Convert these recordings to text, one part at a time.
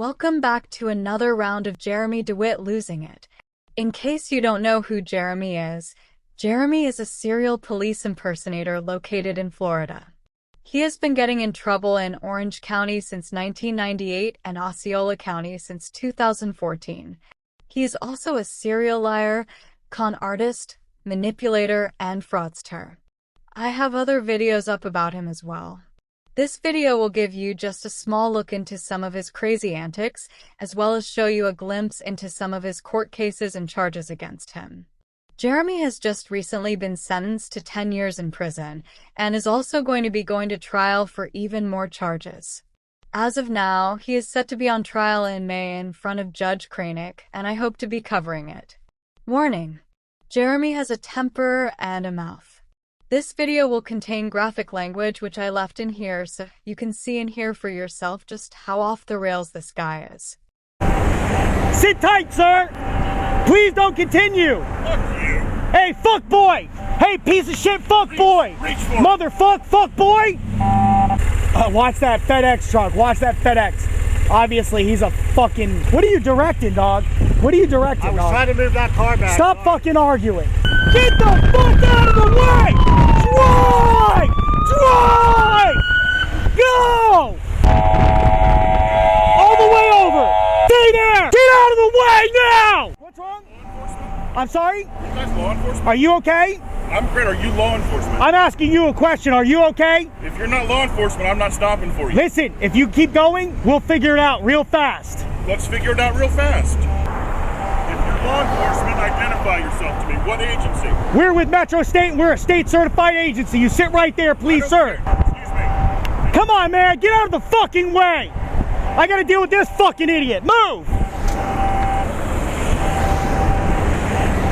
Welcome back to another round of Jeremy DeWitte losing it. In case you don't know who Jeremy is a serial police impersonator located in Florida. He has been getting in trouble in Orange County since 1998 and Osceola County since 2014. He is also a serial liar, con artist, manipulator, and fraudster. I have other videos up about him as well. This video will give you just a small look into some of his crazy antics, as well as show you a glimpse into some of his court cases and charges against him. Jeremy has just recently been sentenced to 10 years in prison, and is also going to be going to trial for even more charges. As of now, he is set to be on trial in May in front of Judge Kranick, and I hope to be covering it. Warning: Jeremy has a temper and a mouth. This video will contain graphic language which I left in here so you can see and hear for yourself just how off the rails this guy is. Sit tight, sir! Please don't continue! Fuck you! Hey, fuck boy! Hey, piece of shit, fuck boy! Reach for it. Motherfuck, fuck boy! Watch that FedEx truck, watch that FedEx. Obviously, he's a fucking... What are you directing, dog? What are you directing, dog? I was trying to move that car back. Stop fucking arguing. Get the fuck out of the way! Drive! Drive! Go! All the way over! Stay there! Get out of the way now! What's wrong? I'm sorry? You guys law enforcement? Are you okay? I'm great. Are you law enforcement? I'm asking you a question. Are you okay? If you're not law enforcement, I'm not stopping for you. Listen, if you keep going, we'll figure it out real fast. Let's figure it out real fast. If you're law enforcement, identify yourself to me. What agency? We're with Metro State. We're a state-certified agency. You sit right there, please, sir. Excuse me. Come on, man. Get out of the fucking way. I gotta deal with this fucking idiot. Move!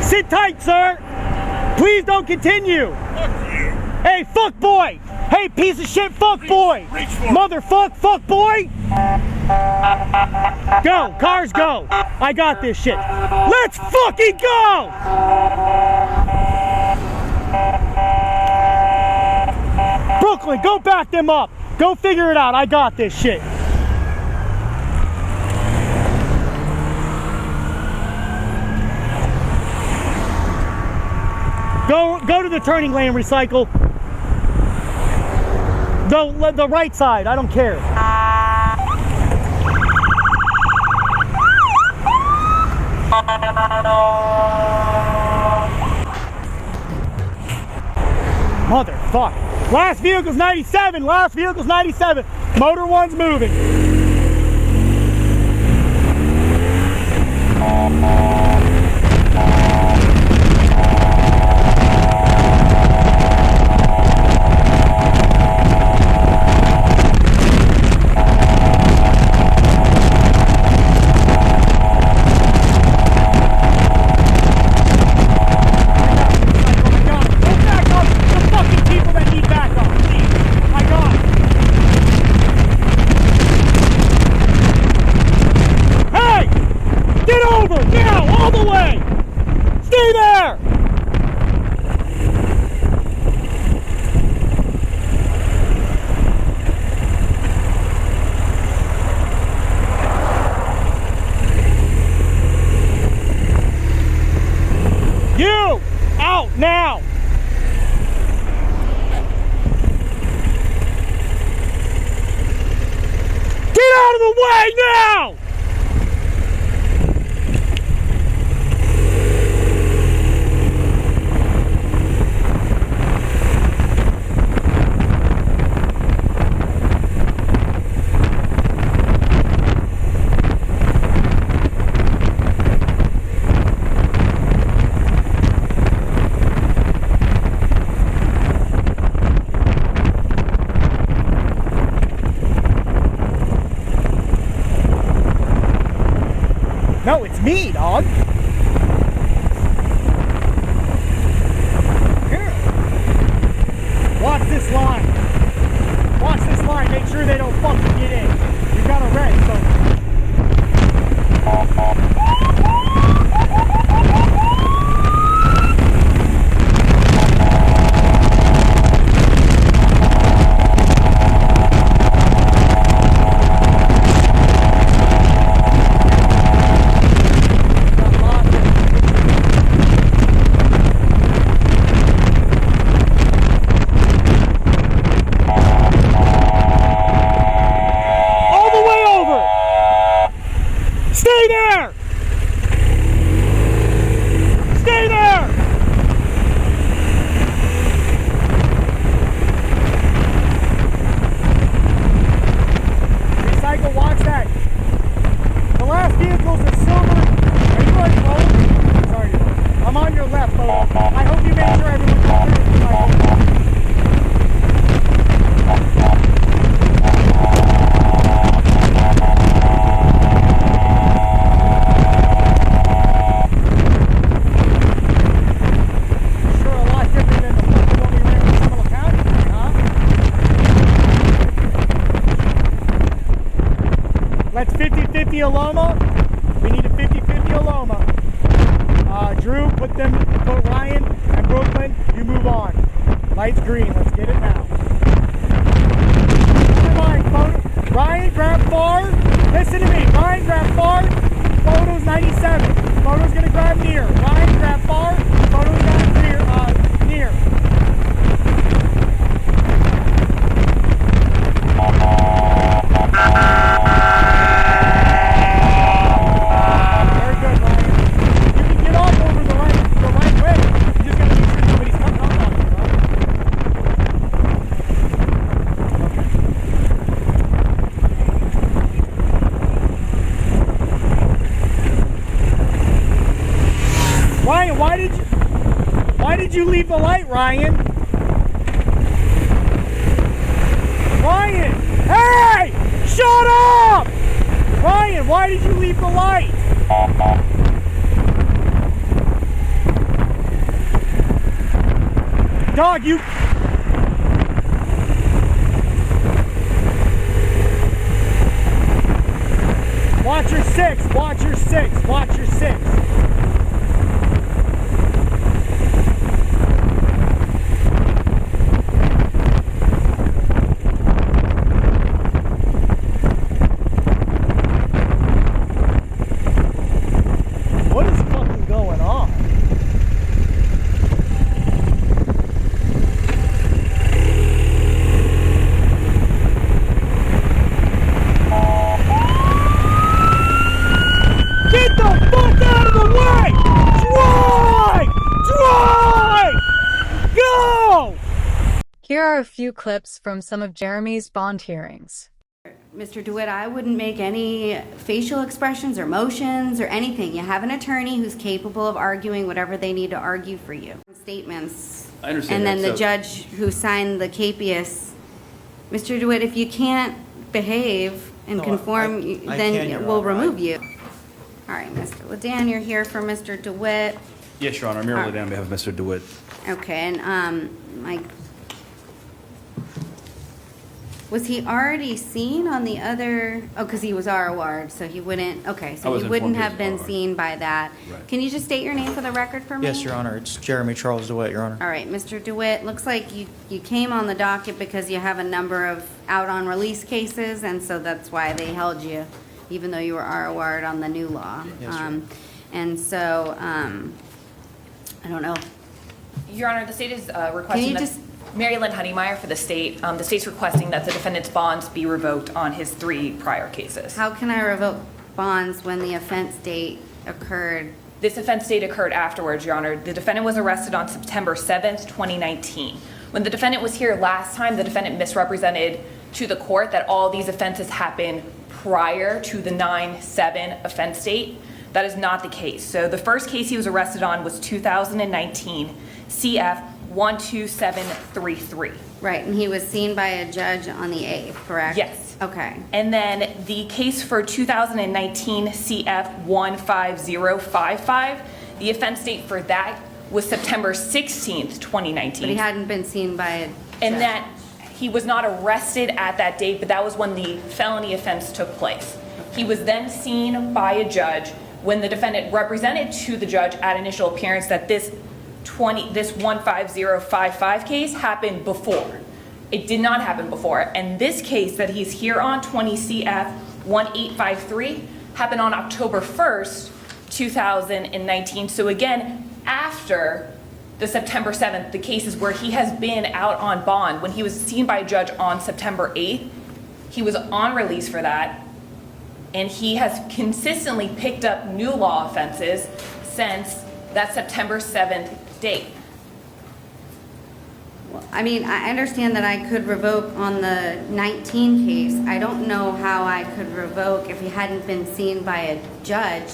Sit tight, sir. Please don't continue. Fuck you! Hey, fuck boy! Hey, piece of shit, fuck boy! Reach for it. Motherfuck, fuck boy! Go, cars go! I got this shit. Let's fucking go! Brooklyn, go back them up. Go figure it out. I got this shit. Go to the turning lane, recycle. The right side, I don't care. Motherfucker. Last vehicle's 97, last vehicle's 97. Motor one's moving. Now! Get out of the way now! No, it's me, dog. Here. Watch this line. Watch this line. Make sure they don't fucking get in. You got a red, so... did you leave the light, Ryan? Ryan! Hey! Shut up! Ryan, why did you leave the light? Dog, you... Watch your six, watch your six, watch your six. What is fucking going on? Get the fuck out of the way! Drive! Drive! Go! Here are a few clips from some of Jeremy's bond hearings. Mr. DeWitte, I wouldn't make any facial expressions or motions or anything. You have an attorney who's capable of arguing whatever they need to argue for you. Statements. I understand And then that, the so- judge who signed the capias. Mr. DeWitte, if you can't behave and No, conform, I then can, Your we'll Honor. remove you. All right, Mr. Ledan, you're here for Mr. DeWitte. Yes, Your Honor. I'm here on behalf of Mr. DeWitte. Okay, and was he already seen on the other, oh, because he was ROR, so he wouldn't, okay, I so was he wouldn't informed have he been was ROR. seen by that. Right. Can you just state your name for the record for me? Yes, Your Honor. It's Jeremy Charles DeWitte, Your Honor. All right, Mr. DeWitte, looks like you came on the docket because you have a number of out-on-release cases, and so that's why they held you, even though you were ROR'd on the new law. Yes, Your Honor. And so, I don't know, Your Honor, the state is Can requesting you that just- Mary Lynn Honeymeyer for the state. The state's requesting that the defendant's bonds be revoked on his 3 prior cases. how can I revoke bonds when the offense date occurred? This offense date occurred afterwards, Your Honor. The defendant was arrested on September 7th, 2019. When the defendant was here last time, the defendant misrepresented to the court that all these offenses happened prior to the 9/7 offense date. That is not the case. So the first case he was arrested on was 2019 CF 12733. Right, and he was seen by a judge on the 8th, correct? Yes. Okay. And then the case for 2019 CF 15055, the offense date for that was September 16th, 2019. But he hadn't been seen by a judge. And that he was not arrested at that date, but that was when the felony offense took place. He was then seen by a judge when the defendant represented to the judge at initial appearance that this 15055 case happened before. It did not happen before. And this case that he's here on, 20 CF 1853, happened on October 1st, 2019. So again, after the September 7th, the cases where he has been out on bond. When he was seen by a judge on September 8th, he was on release for that. And he has consistently picked up new law offenses since that September 7th date. Well, I mean, I understand that I could revoke on the 19 case. I don't know how I could revoke if he hadn't been seen by a judge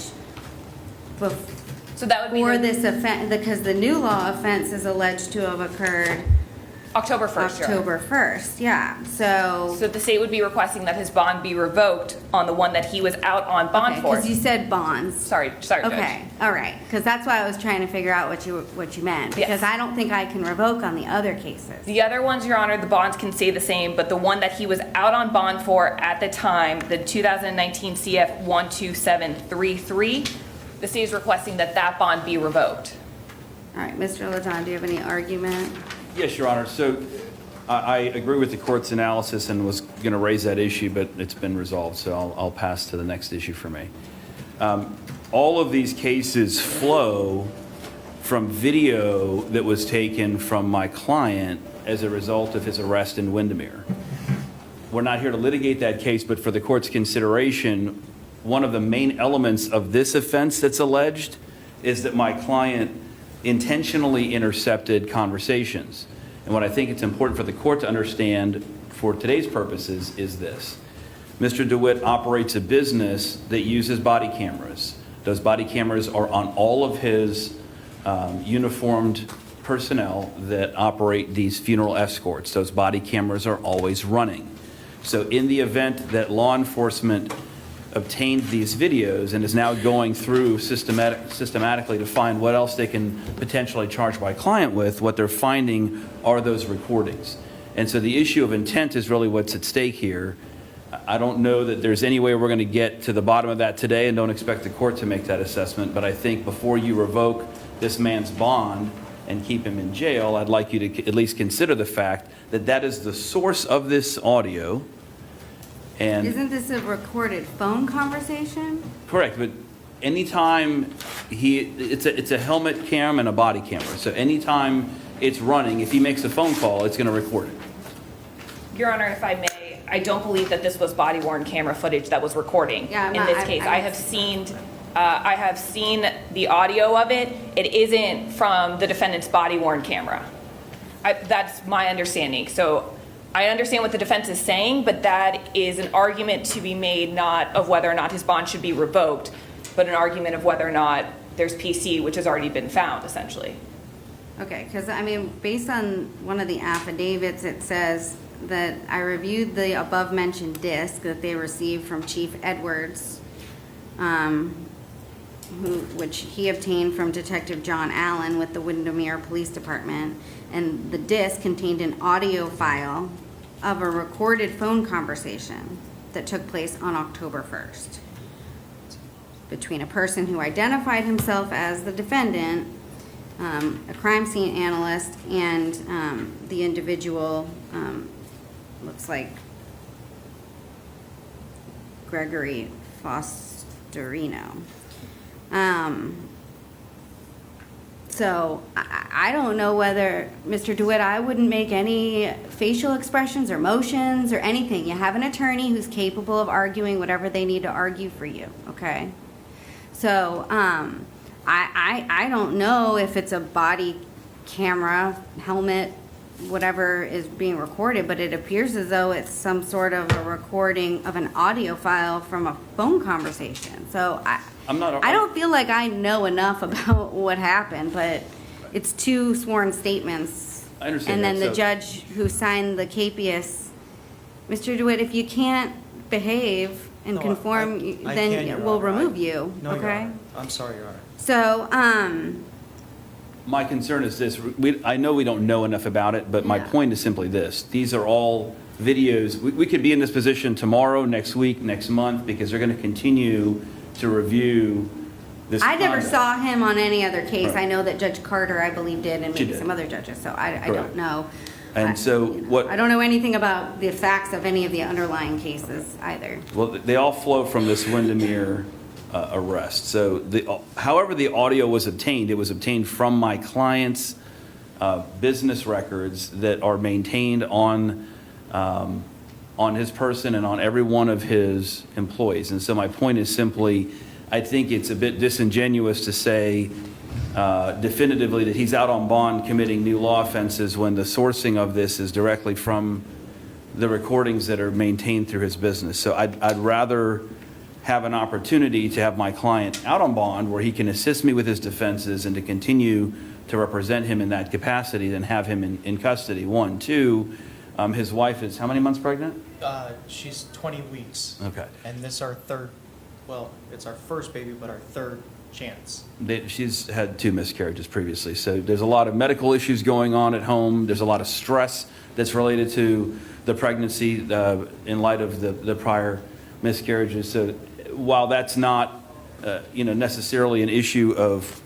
So that would be before the this offense, because the new law offense is alleged to have occurred October 1st. Your Honor. October 1st, yeah, so. So the state would be requesting that his bond be revoked on the one that he was out on bond for. Because you said bonds. Sorry, Judge. Okay, all right, because that's why I was trying to figure out what you meant. Yes. Because I don't think I can revoke on the other cases. The other ones, Your Honor, the bonds can stay the same, but the one that he was out on bond for at the time, the 2019 CF 12733, the state is requesting that that bond be revoked. All right, Mr. Leton, do you have any argument? Yes, Your Honor. So I agree with the court's analysis and was going to raise that issue, but it's been resolved, so I'll pass to the next issue for me. All of these cases flow from video that was taken from my client as a result of his arrest in Windermere. We're not here to litigate that case, but for the court's consideration, one of the main elements of this offense that's alleged is that my client intentionally intercepted conversations. And what I think it's important for the court to understand for today's purposes is this. Mr. DeWitte operates a business that uses body cameras. Those body cameras are on all of his uniformed personnel that operate these funeral escorts. Those body cameras are always running. So in the event that law enforcement obtained these videos and is now going through systematically to find what else they can potentially charge my client with, what they're finding are those recordings. And so the issue of intent is really what's at stake here. I don't know that there's any way we're going to get to the bottom of that today, and don't expect the court to make that assessment. But I think before you revoke this man's bond and keep him in jail, I'd like you to at least consider the fact that that is the source of this audio. And Isn't this a recorded phone conversation? correct, but anytime it's a helmet cam and a body camera. So anytime it's running, if he makes a phone call, it's going to record it. Your Honor, if I may, I don't believe that this was body-worn camera footage that was recording Yeah, I'm in not- this case. I have seen the audio of it. It isn't from the defendant's body-worn camera. That's my understanding. So I understand what the defense is saying, but that is an argument to be made not of whether or not his bond should be revoked, but an argument of whether or not there's PC, which has already been found, essentially. Okay, because I mean, based on one of the affidavits, it says that I reviewed the above-mentioned disc that they received from Chief Edwards, which he obtained from Detective John Allen with the Windermere Police Department, and the disc contained an audio file of a recorded phone conversation that took place on October 1st between a person who identified himself as the defendant, a crime scene analyst, and the individual, looks like Gregory Fosterino. So I don't know whether, Mr. DeWitte, I wouldn't make any facial expressions or motions or anything. You have an attorney who's capable of arguing whatever they need to argue for you, okay? So I don't know if it's a body camera, helmet, whatever is being recorded, but it appears as though it's some sort of a recording of an audio file from a phone conversation. So I don't feel like I know enough about what happened, but it's two sworn statements. I understand And then that, the so- judge who signed the capias, Mr. DeWitte, if you can't behave and No, conform, I then can, Your we'll Honor. remove you, No, Your okay? Honor. I'm sorry, Your Honor. So, My concern is this, I know we don't know enough about it, but my Yeah. point is simply this. These are all videos, we could be in this position tomorrow, next week, next month, because they're going to continue to review this I never conduct. saw him on any other case. Right. I know that Judge Carter, I believe, did, and She maybe did. some other judges, so I Correct. don't know. And so what, I don't know anything about the facts of any of the underlying cases either. well, they all flow from this Windermere arrest. So however the audio was obtained, it was obtained from my client's business records that are maintained on his person and on every one of his employees. And so my point is simply, I think it's a bit disingenuous to say definitively that he's out on bond committing new law offenses when the sourcing of this is directly from the recordings that are maintained through his business. So I'd rather have an opportunity to have my client out on bond where he can assist me with his defenses and to continue to represent him in that capacity than have him in custody. One. Two, his wife is how many months pregnant? She's 20 weeks. Okay. And this our third, well, it's our first baby, but our third chance. She's had 2 miscarriages previously. So there's a lot of medical issues going on at home. There's a lot of stress that's related to the pregnancy in light of the prior miscarriages. So while that's not necessarily an issue of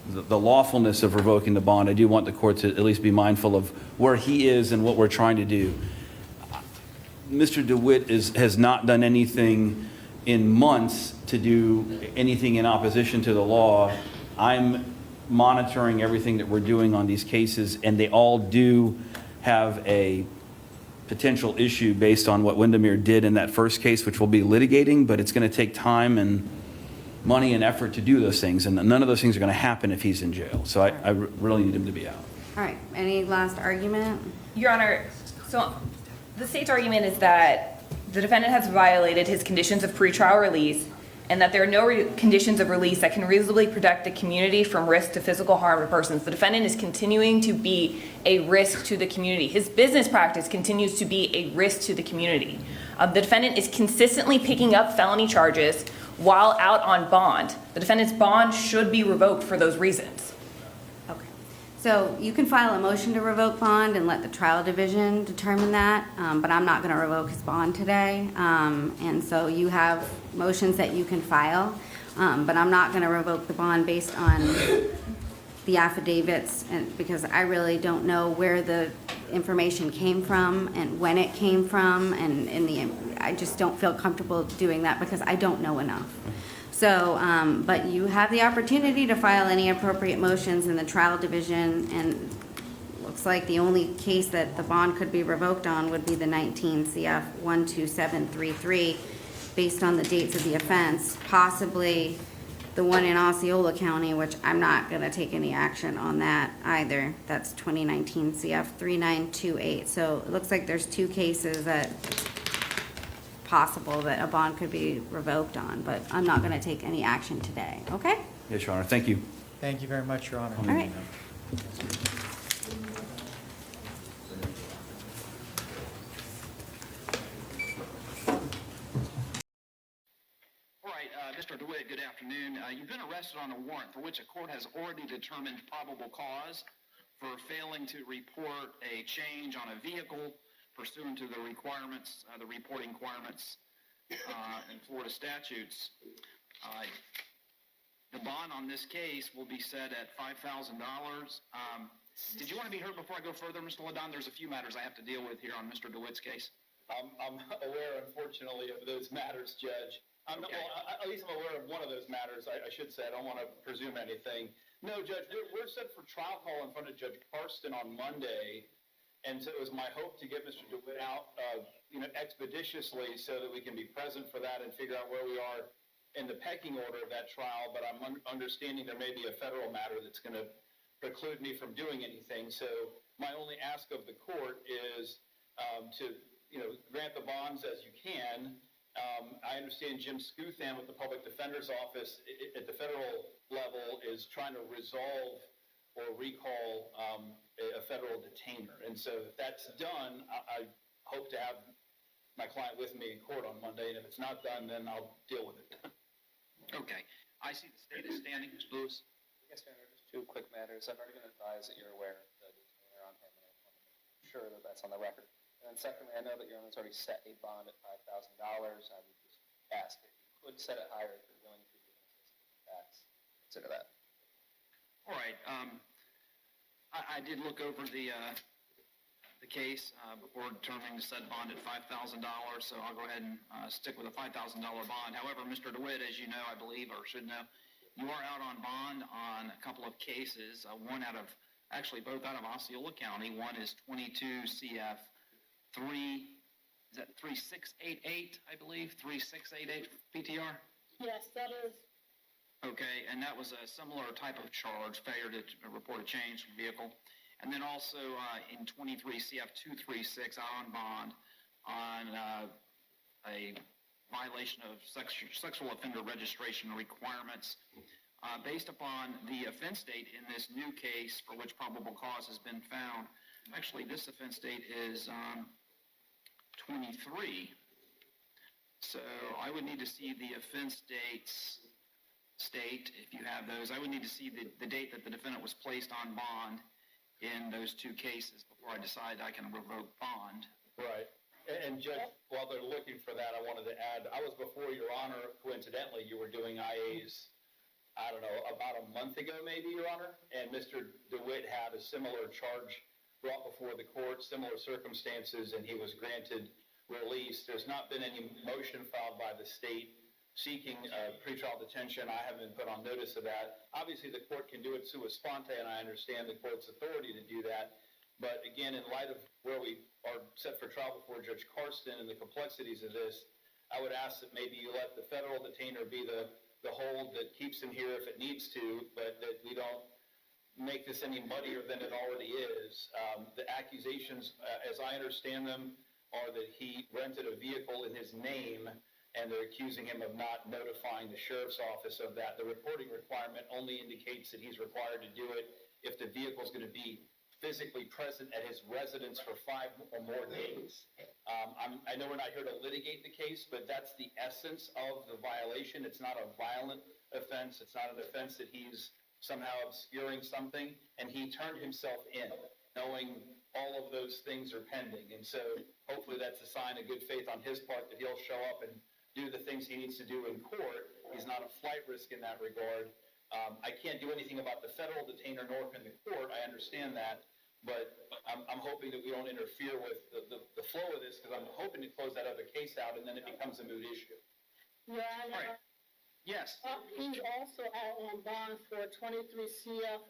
the lawfulness of revoking the bond, I do want the court to at least be mindful of where he is and what we're trying to do. Mr. DeWitte has not done anything in months to do anything in opposition to the law. I'm monitoring everything that we're doing on these cases, and they all do have a potential issue based on what Windermere did in that first case, which we'll be litigating, but it's going to take time and money and effort to do those things, and none of those things are going to happen if he's in jail. So I really need him to be out. All right, any last argument? Your Honor, so the state's argument is that the defendant has violated his conditions of pretrial release and that there are no conditions of release that can reasonably protect the community from risk to physical harm to persons. The defendant is continuing to be a risk to the community. His business practice continues to be a risk to the community. The defendant is consistently picking up felony charges while out on bond. The defendant's bond should be revoked for those reasons. Okay. So you can file a motion to revoke bond and let the trial division determine that, but I'm not going to revoke his bond today. And so you have motions that you can file, but I'm not going to revoke the bond based on the affidavits, and because I really don't know where the information came from and when it came from, and I just don't feel comfortable doing that because I don't know enough. So, but you have the opportunity to file any appropriate motions in the trial division, and looks like the only case that the bond could be revoked on would be the 19 CF 12733, based on the dates of the offense, possibly the one in Osceola County, which I'm not going to take any action on that either. That's 2019 CF 3928. So it looks like there's two cases that possible that a bond could be revoked on, but I'm not going to take any action today. Okay? Yes, Your Honor. Thank you. Thank you very much, Your Honor. All right. All right, Mr. DeWitte, good afternoon. You've been arrested on a warrant for which a court has already determined probable cause for failing to report a change on a vehicle pursuant to the requirements, the reporting requirements in Florida statutes. The bond on this case will be set at $5,000. Did you want to be heard before I go further, Mr. Ladon? There's a few matters I have to deal with here on Mr. DeWitte's case. I'm aware, unfortunately, of those matters, Judge. Well, at least I'm aware of one of those matters, I should say. I don't want to presume anything. No, Judge, we're set for trial call in front of Judge Karsten on Monday, and so it was my hope to get Mr. DeWitte out, expeditiously so that we can be present for that and figure out where we are in the pecking order of that trial. But I'm understanding there may be a federal matter that's going to preclude me from doing anything. So my only ask of the court is to grant the bonds as you can. I understand Jim Scoothan with the Public Defender's Office at the federal level is trying to resolve or recall a federal detainer. And so if that's done, I hope to have my client with me in court on Monday. And if it's not done, then I'll deal with it. Okay. I see the state is standing. Mr. Lewis? Yes, Your Honor, just two quick matters. I've already been advised that you're aware of the detainer on him, and I want to make sure that that's on the record. And then secondly, I know that Your Honor's already set a bond at $5,000. I would just ask if you could set it higher if you're willing to, given the facts. Consider that. All right. I did look over the case before determining to set bond at $5,000, so I'll go ahead and stick with a $5,000 bond. However, Mr. DeWitte, as you know, I believe, or should know, you are out on bond on a couple of cases, both out of Osceola County. One is 22 CF 3688, I believe, 3688 PTR? Yes, that is. Okay, and that was a similar type of charge, failure to report a change vehicle. And then also in 23 CF 236 out on bond on a violation of sexual offender registration requirements. Based upon the offense date in this new case for which probable cause has been found, actually this offense date is 23. So I would need to see the offense dates state, if you have those. I would need to see the date that the defendant was placed on bond in those two cases before I decide I can revoke bond. Right. And Judge, while they're looking for that, I wanted to add, I was before Your Honor, coincidentally, you were doing IAs, I don't know, about a month ago maybe, Your Honor, and Mr. DeWitte had a similar charge brought before the court, similar circumstances, and he was granted release. There's not been any motion filed by the state seeking pretrial detention. I haven't been put on notice of that. Obviously, the court can do it sua sponte, and I understand the court's authority to do that. But again, in light of where we are set for trial before Judge Karsten and the complexities of this, I would ask that maybe you let the federal detainer be the hold that keeps him here if it needs to, but that we don't make this any muddier than it already is. The accusations, as I understand them, are that he rented a vehicle in his name and they're accusing him of not notifying the sheriff's office of that. The reporting requirement only indicates that he's required to do it if the vehicle is going to be physically present at his residence for 5 or more days. I know we're not here to litigate the case, but that's the essence of the violation. It's not a violent offense. It's not an offense that he's somehow obscuring something, and he turned himself in, knowing all of those things are pending. And so hopefully that's a sign of good faith on his part that he'll show up and do the things he needs to do in court. He's not a flight risk in that regard. I can't do anything about the federal detainer nor can the court. I understand that. But I'm hoping that we don't interfere with the flow of this, because I'm hoping to close that other case out, and then it becomes a moot issue. Yeah, Right. Yes. He's also out on bond for 23 CF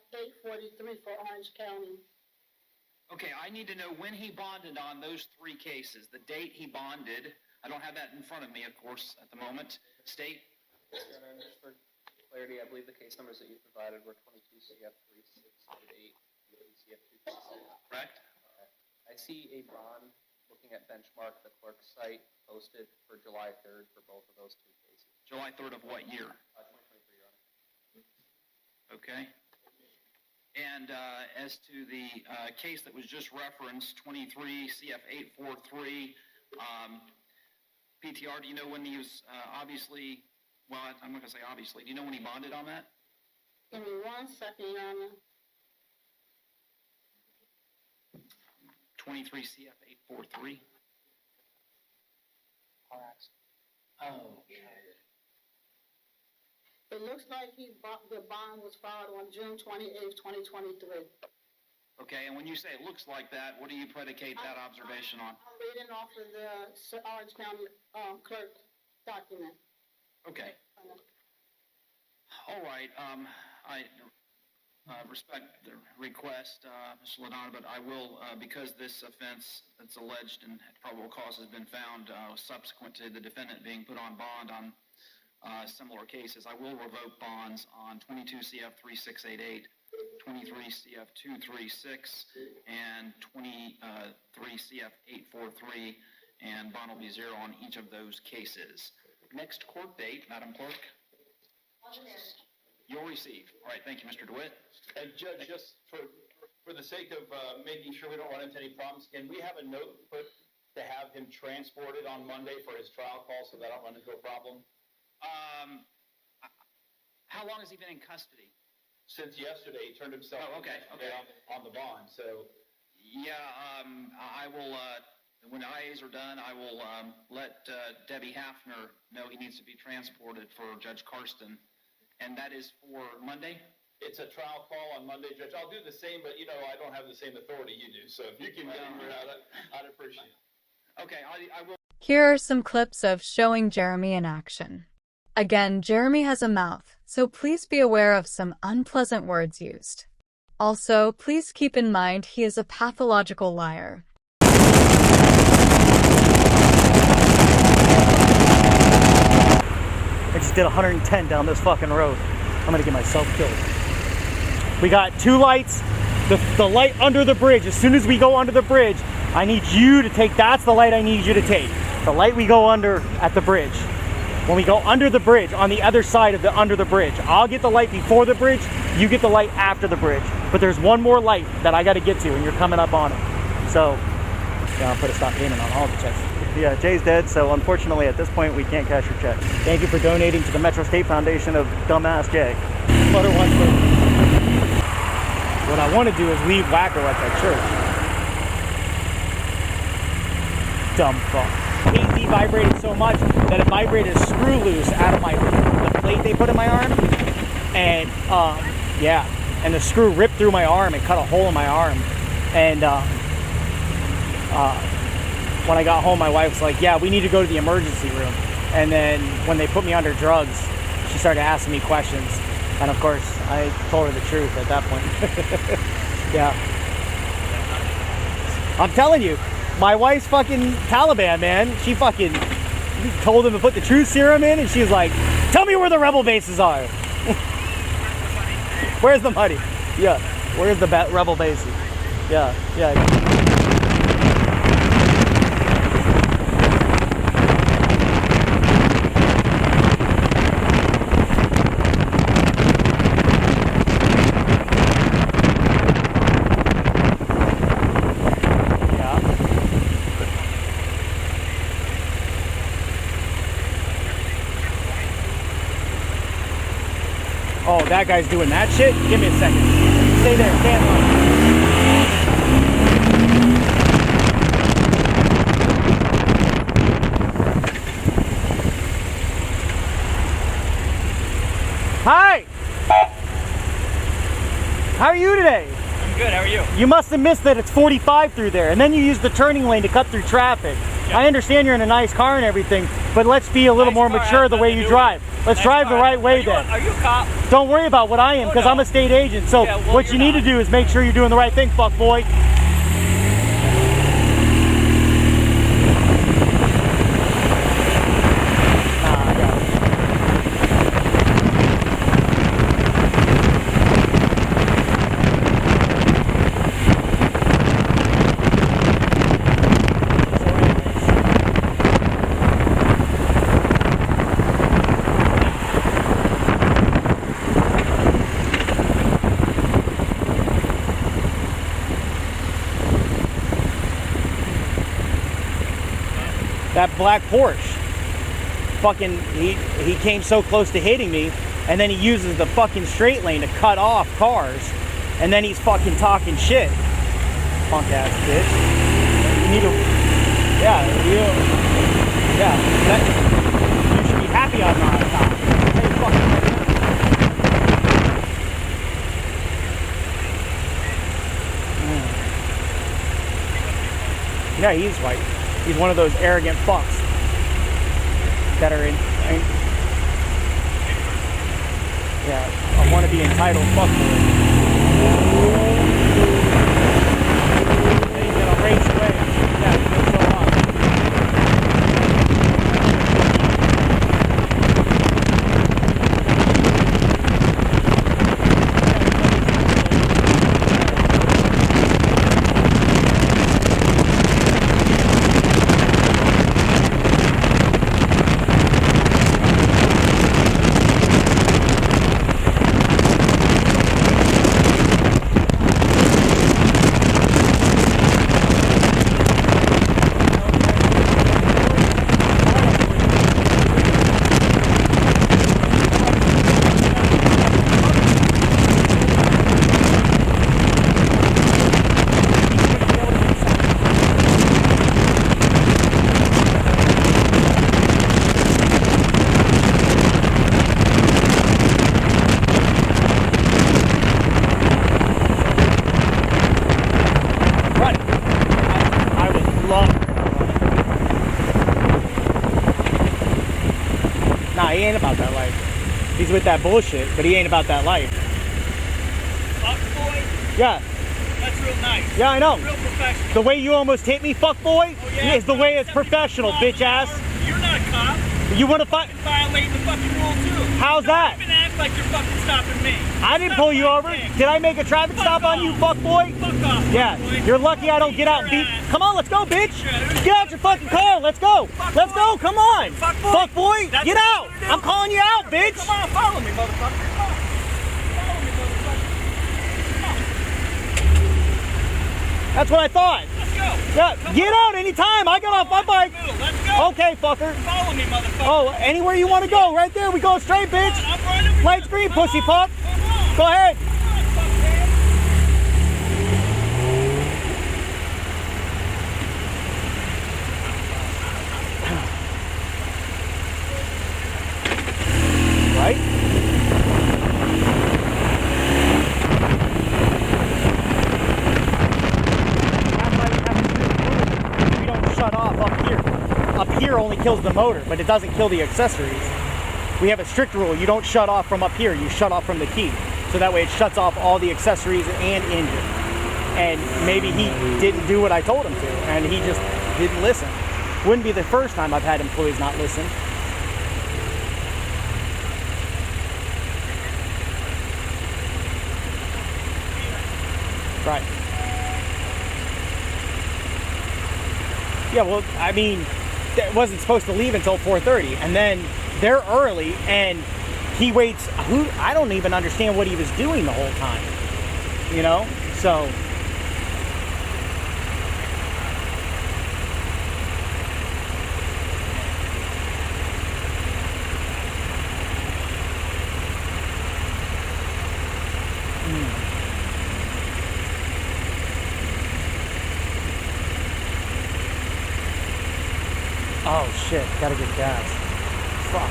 843 for Orange County. Okay, I need to know when he bonded on those 3 cases, the date he bonded. I don't have that in front of me, of course, at the moment. State? Your Honor, just for clarity, I believe the case numbers that you provided were 22 CF 3688, 23 CF 236. Correct? I see a bond, looking at benchmark, the clerk's site, posted for July 3rd for both of those 2 cases. July 3rd of what year? 2023, Your Honor. Okay. And as to the case that was just referenced, 23 CF 843, PTR, do you know when he was obviously, well, I'm not going to say obviously, do you know when he bonded on that? Give me 1 second, Your Honor. 23 CF 843. Oh, It looks like the bond was filed on June 28th, 2023. Okay, and when you say it looks like that, what do you predicate that observation on? I'm reading off of the Orange County clerk document. Okay. All right. I respect the request, Mr. Ladonna, but I will, because this offense that's alleged and probable cause has been found subsequent to the defendant being put on bond on similar cases, I will revoke bonds on 22 CF 3688, 23 CF 236, and 23 CF 843, and bond will be 0 on each of those cases. Next court date, Madam Clerk? You'll receive. All right, thank you, Mr. DeWitte. And Judge, just for the sake of making sure we don't run into any problems, can we have a note put to have him transported on Monday for his trial call so that I don't run into a problem? How long has he been in custody? Since yesterday, he turned himself okay. on the bond. So Yeah, I will, when the IAs are done, I will let Debbie Hafner know he needs to be transported for Judge Karsten. And that is for Monday? it's a trial call on Monday, Judge. I'll do the same, but I don't have the same authority you do. So if you can get him out, I'd appreciate it. Okay, I will. Here are some clips of showing Jeremy in action. Again, Jeremy has a mouth, so please be aware of some unpleasant words used. Also, please keep in mind he is a pathological liar. I just did 110 down this fucking road. I'm gonna get myself killed. We got two lights. The light under the bridge. As soon as we go under the bridge, I need you to take, that's the light I need you to take. The light we go under at the bridge. When we go under the bridge, on the other side of the under the bridge, I'll get the light before the bridge, you get the light after the bridge. But there's one more light that I gotta get to and you're coming up on it. So, yeah, I'll put a stop payment on all the checks. Yeah, Jay's dead, so unfortunately at this point we can't cash your check. Thank you for donating to the Metro State Foundation of Dumbass Jay. What I want to do is leave Wacko at that church. Dumb fuck. KZ vibrated so much that it vibrated a screw loose out of the plate they put in my arm. And, yeah. And the screw ripped through my arm and cut a hole in my arm. And, when I got home, my wife was like, yeah, we need to go to the emergency room. And then when they put me under drugs, she started asking me questions. And of course, I told her the truth at that point. Yeah. I'm telling you, my wife's fucking Taliban, man. She fucking told him to put the truth serum in, and she was like, tell me where the rebel bases are. Where's the money? Yeah. Where's the rebel bases? Yeah. Yeah. if that guy's doing that shit, give me a second. Stay there, stay in line. Hi! How are you today? I'm good, how are you? You must have missed that it's 45 through there, and then you use the turning lane to cut through traffic. Yeah. I understand you're in a nice car and everything, but let's be a little more mature the way you drive. Let's drive the right way then. Are you a cop? Don't worry about what I am, because I'm a state agent. So Yeah, well, what you need to do is make sure you're doing the right thing, fuck boy. That black Porsche, fucking, he came so close to hitting me, and then he uses the fucking straight lane to cut off cars, and then he's fucking talking shit. Punk ass bitch. You need to, you should be happy I'm not a cop. Hey, fucking yeah, he's white. He's one of those arrogant fucks that are in yeah, I want to be entitled fuckboy. Then he's gonna race away. Yeah, he's gonna show off. Nah, he ain't about that life. He's with that bullshit, but he ain't about that life. Fuckboy? Yeah. That's real nice. Yeah, I know. Real professional. The way you almost hit me, fuckboy, Oh, yeah? is the way it's professional, bitch ass. You're not a cop. You want to fight? Violating the fucking rule too. How's that? Don't even act like you're fucking stopping me. I didn't pull you over. Did I make a traffic stop on you, fuckboy? Fuck off. Yeah. Fuckboy. You're lucky I don't get out and beat. Come on, let's go, bitch. Get out your fucking car. Let's go. Let's go. Come on. Fuckboy, get out. I'm calling you out, bitch. Come on, follow me, motherfucker. Come on. Follow me, motherfucker. That's what I thought. Let's go. Yeah, get out anytime. I got off my bike. Let's go. Okay, fucker. Follow me, motherfucker. Oh, anywhere you want to go. Right there. We go straight, bitch. I'm right over Lights green, pussy puck. Go ahead. Right? We don't shut off up here. Up here only kills the motor, but it doesn't kill the accessories. We have a strict rule. You don't shut off from up here. You shut off from the key. So that way it shuts off all the accessories and engine. And maybe he didn't do what I told him to, and he just didn't listen. Wouldn't be the first time I've had employees not listen. Right. Yeah, well, I mean, it wasn't supposed to leave until 4:30, and then they're early, and he waits. I don't even understand what he was doing the whole time, you know? So, Oh shit, gotta get gas. Fuck.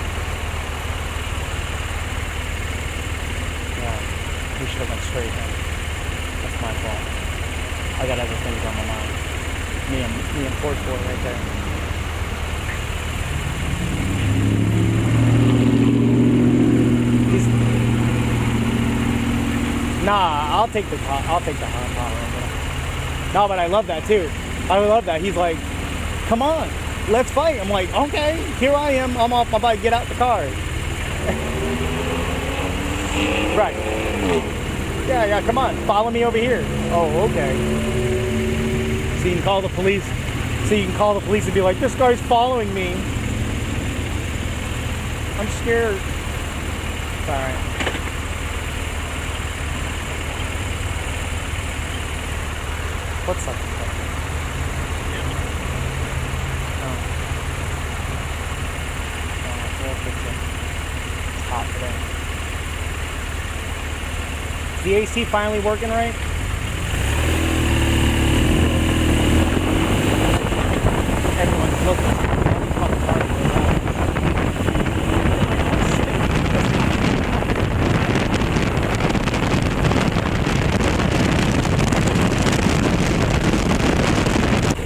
Yeah, we should have went straight then. That's my fault. I got other things on my mind. Me and Porch Boy right there. Nah, I'll take the hot power. No, but I love that too. I love that. He's like, come on, let's fight. I'm like, okay, here I am. I'm about to get out the car. Right. Yeah, come on, follow me over here. Oh, okay. So you can call the police. So you can call the police and be like, this guy's following me. I'm scared. It's all right. What's up? It's hot today. Is the AC finally working right? Everyone's looking.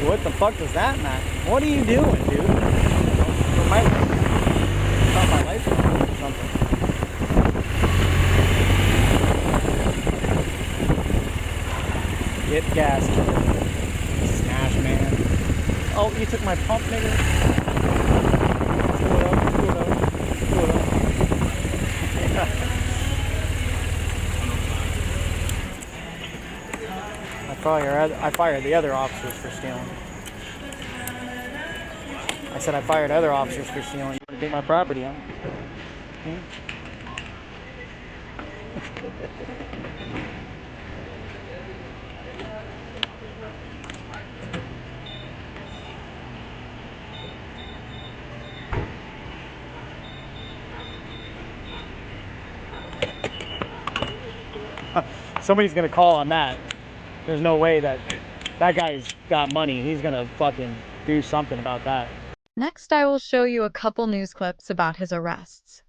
What the fuck does that matter? What are you doing, dude? I thought my lights were on or something. Get gas, Smash, man. Oh, you took my pump, nigga? Pull it up. I fired the other officers for stealing. I said I fired other officers for stealing. You want to take my property, huh? Somebody's gonna call on that. There's no way that guy's got money. He's gonna fucking do something about that. Next, I will show you a couple news clips about his arrests.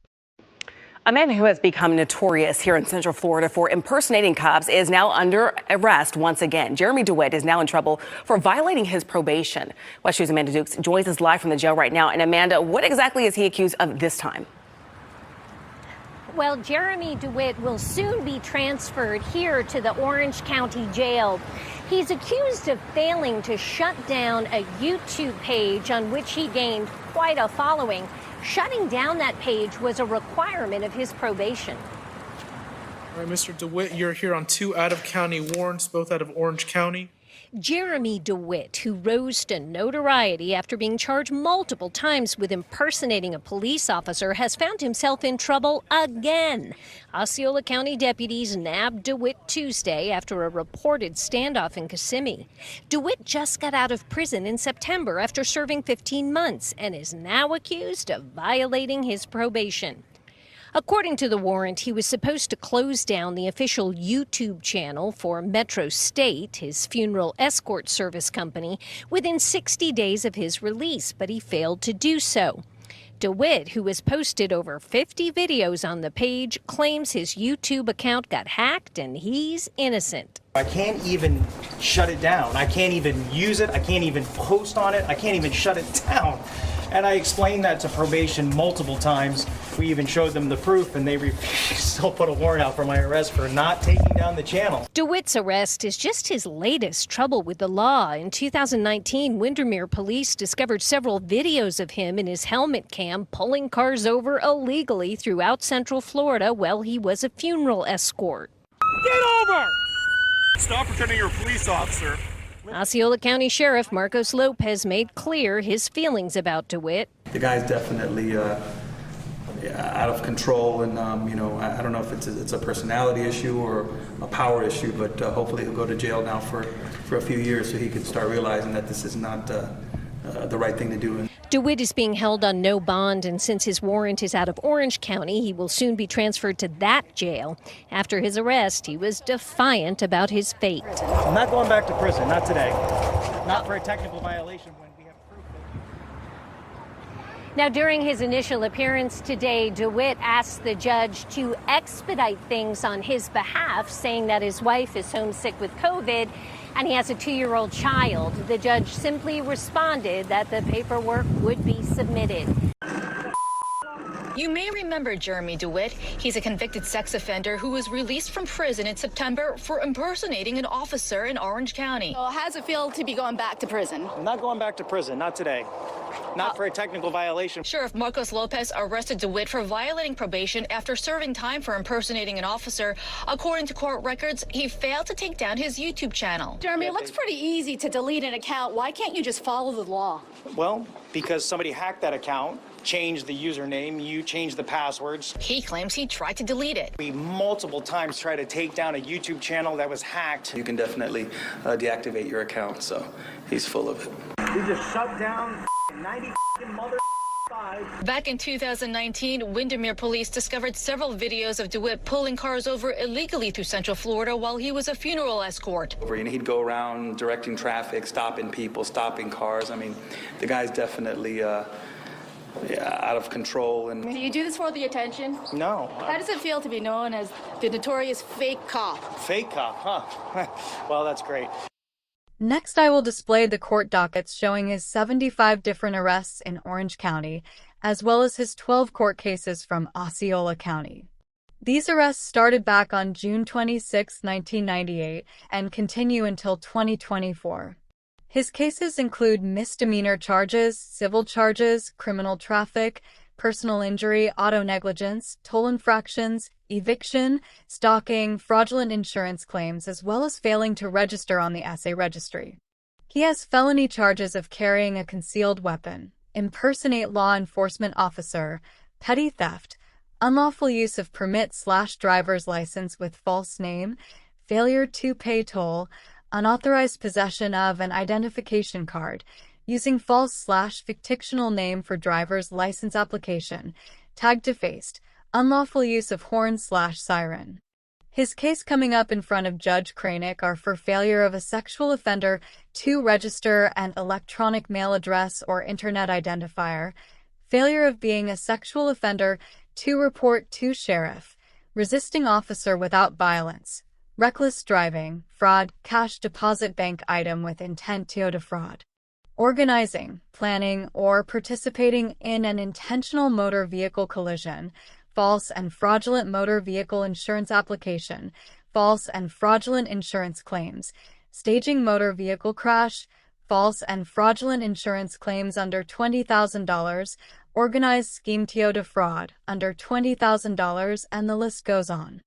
A man who has become notorious here in Central Florida for impersonating cops is now under arrest once again. Jeremy DeWitte is now in trouble for violating his probation. West News' Amanda Dukes joins us live from the jail right now. And Amanda, what exactly is he accused of this time? Well, Jeremy DeWitte will soon be transferred here to the Orange County Jail. He's accused of failing to shut down a YouTube page on which he gained quite a following. Shutting down that page was a requirement of his probation. All right, Mr. DeWitte, you're here on 2 out-of-county warrants, both out of Orange County. Jeremy DeWitte, who rose to notoriety after being charged multiple times with impersonating a police officer, has found himself in trouble again. Osceola County deputies nabbed DeWitte Tuesday after a reported standoff in Kissimmee. DeWitte just got out of prison in September after serving 15 months and is now accused of violating his probation. According to the warrant, he was supposed to close down the official YouTube channel for Metro State, his funeral escort service company, within 60 days of his release, but he failed to do so. DeWitte, who has posted over 50 videos on the page, claims his YouTube account got hacked and he's innocent. I can't even shut it down. I can't even use it. I can't even post on it. I can't even shut it down. And I explained that to probation multiple times. We even showed them the proof, and they still put a warrant out for my arrest for not taking down the channel. DeWitte's arrest is just his latest trouble with the law. In 2019, Windermere police discovered several videos of him in his helmet cam pulling cars over illegally throughout Central Florida while he was a funeral escort. Get over! Stop pretending you're a police officer. Osceola County Sheriff Marcos Lopez made clear his feelings about DeWitte. The guy's definitely out of control, and I don't know if it's a personality issue or a power issue, but hopefully he'll go to jail now for a few years so he can start realizing that this is not the right thing to do. DeWitte is being held on no bond, and since his warrant is out of Orange County, he will soon be transferred to that jail. After his arrest, he was defiant about his fate. I'm not going back to prison, not today. Not for a technical violation when we have proof that... Now, during his initial appearance today, DeWitte asked the judge to expedite things on his behalf, saying that his wife is homesick with COVID and he has a 2-year-old child. The judge simply responded that the paperwork would be submitted. You may remember Jeremy DeWitte. He's a convicted sex offender who was released from prison in September for impersonating an officer in Orange County. Well, how does it feel to be going back to prison? I'm not going back to prison, not today. Not for a technical violation. Sheriff Marcos Lopez arrested DeWitte for violating probation after serving time for impersonating an officer. According to court records, he failed to take down his YouTube channel. Jeremy, it looks pretty easy to delete an account. Why can't you just follow the law? Well, because somebody hacked that account, changed the username, you changed the passwords. He claims he tried to delete it. We multiple times tried to take down a YouTube channel that was hacked. You can definitely deactivate your account, so he's full of it. We just shut down 90 mother. Back in 2019, Windermere police discovered several videos of DeWitte pulling cars over illegally through Central Florida while he was a funeral escort. And he'd go around directing traffic, stopping people, stopping cars. I mean, the guy's definitely out of control. And Do you do this for the attention? No. How does it feel to be known as the notorious fake cop? Fake cop, huh? Well, that's great. Next, I will display the court dockets showing his 75 different arrests in Orange County, as well as his 12 court cases from Osceola County. These arrests started back on June 26, 1998, and continue until 2024. His cases include misdemeanor charges, civil charges, criminal traffic, personal injury, auto negligence, toll infractions, eviction, stalking, fraudulent insurance claims, as well as failing to register on the SA registry. He has felony charges of carrying a concealed weapon, impersonate law enforcement officer, petty theft, unlawful use of permit/driver's license with false name, failure to pay toll, unauthorized possession of an identification card, using false/fictional name for driver's license application, tag defaced, unlawful use of horn/siren. His case coming up in front of Judge Kranick are for failure of a sexual offender to register an electronic mail address or internet identifier, failure of being a sexual offender to report to sheriff, resisting officer without violence, reckless driving, fraud, cash deposit bank item with intent to defraud, organizing, planning, or participating in an intentional motor vehicle collision, false and fraudulent motor vehicle insurance application, false and fraudulent insurance claims, staging motor vehicle crash, false and fraudulent insurance claims under $20,000, organized scheme to defraud under $20,000, and the list goes on.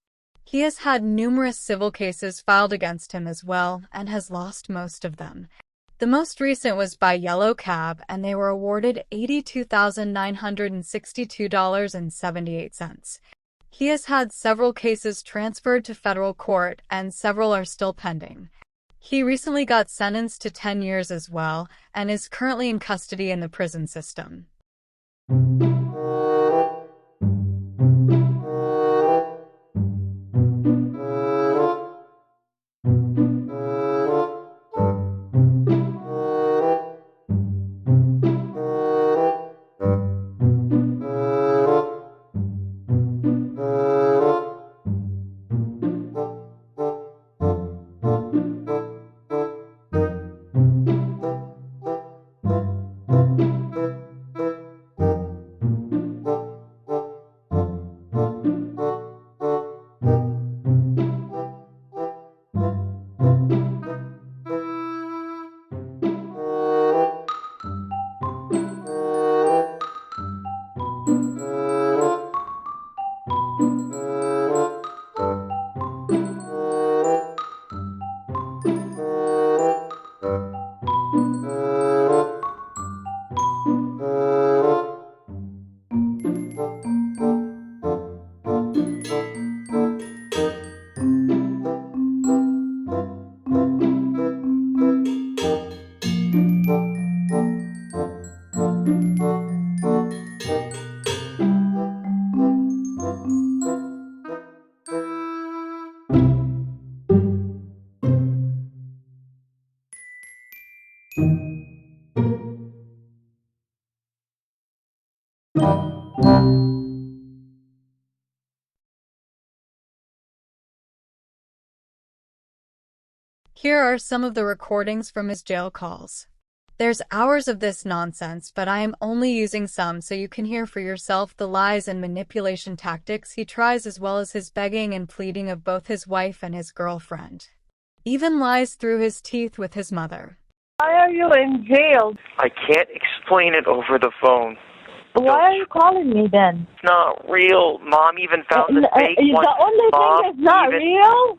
He has had numerous civil cases filed against him as well, and has lost most of them. The most recent was by Yellow Cab, and they were awarded $82,962.78. He has had several cases transferred to federal court, and several are still pending. He recently got sentenced to 10 years as well, and is currently in custody in the prison system. Here are some of the recordings from his jail calls. There's hours of this nonsense, but I am only using some so you can hear for yourself the lies and manipulation tactics he tries, as well as his begging and pleading of both his wife and his girlfriend. Even lies through his teeth with his mother. Why are you in jail? I can't explain it over the phone. Why are you calling me then? It's not real. Mom even found the fake one. The only thing is not real?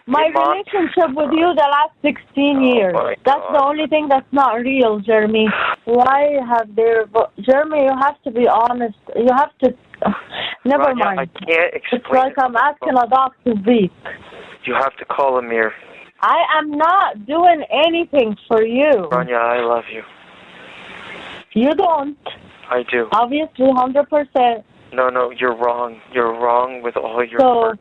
My relationship with you the last 16 years. That's the only thing that's not real, Jeremy. Why have there... Jeremy, you have to be honest. You have to... Never mind. I can't explain It's like I'm asking a dog to speak. You have to call Amir. I am not doing anything for you. Rania, I love you. You don't. I do. Obviously, 100%. No, you're wrong. You're wrong with all your heart.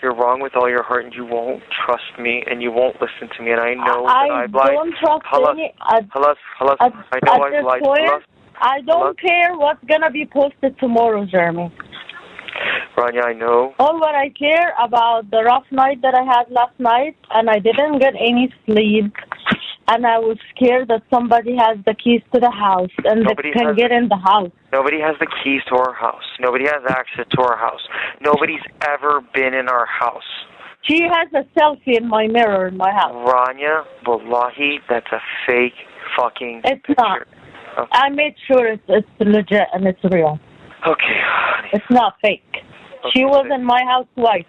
You're wrong with all your heart, and you won't trust me, and you won't listen to me, and I know that I've lied. I don't trust any... I know I've lied. I don't care what's going to be posted tomorrow, Jeremy. Rania, I know. All what I care about the rough night that I had last night, and I didn't get any sleep, and I was scared that somebody has the keys to the house, and they can get in the house. Nobody has the keys to our house. Nobody has access to our house. Nobody's ever been in our house. She has a selfie in my mirror in my house. Rania, wallahi, that's a fake fucking picture. Not. Okay. I made sure it's legit and it's real. Okay. It's not fake. Okay. She was in my house twice.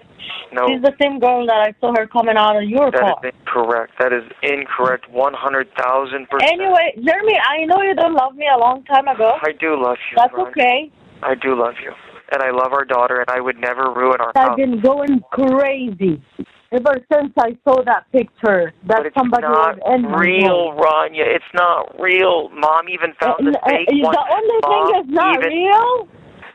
No. She's the same girl that I saw her coming out of your car. That is incorrect. That is incorrect. 100,000%. Anyway, Jeremy, I know you don't love me a long time ago. I do love you. That's Rania. okay. I do love you. And I love our daughter, and I would never ruin our house. I've been going crazy ever since I saw that picture that somebody was in my real, Rania. It's not real. Mom even found the fake one. The only thing is not real.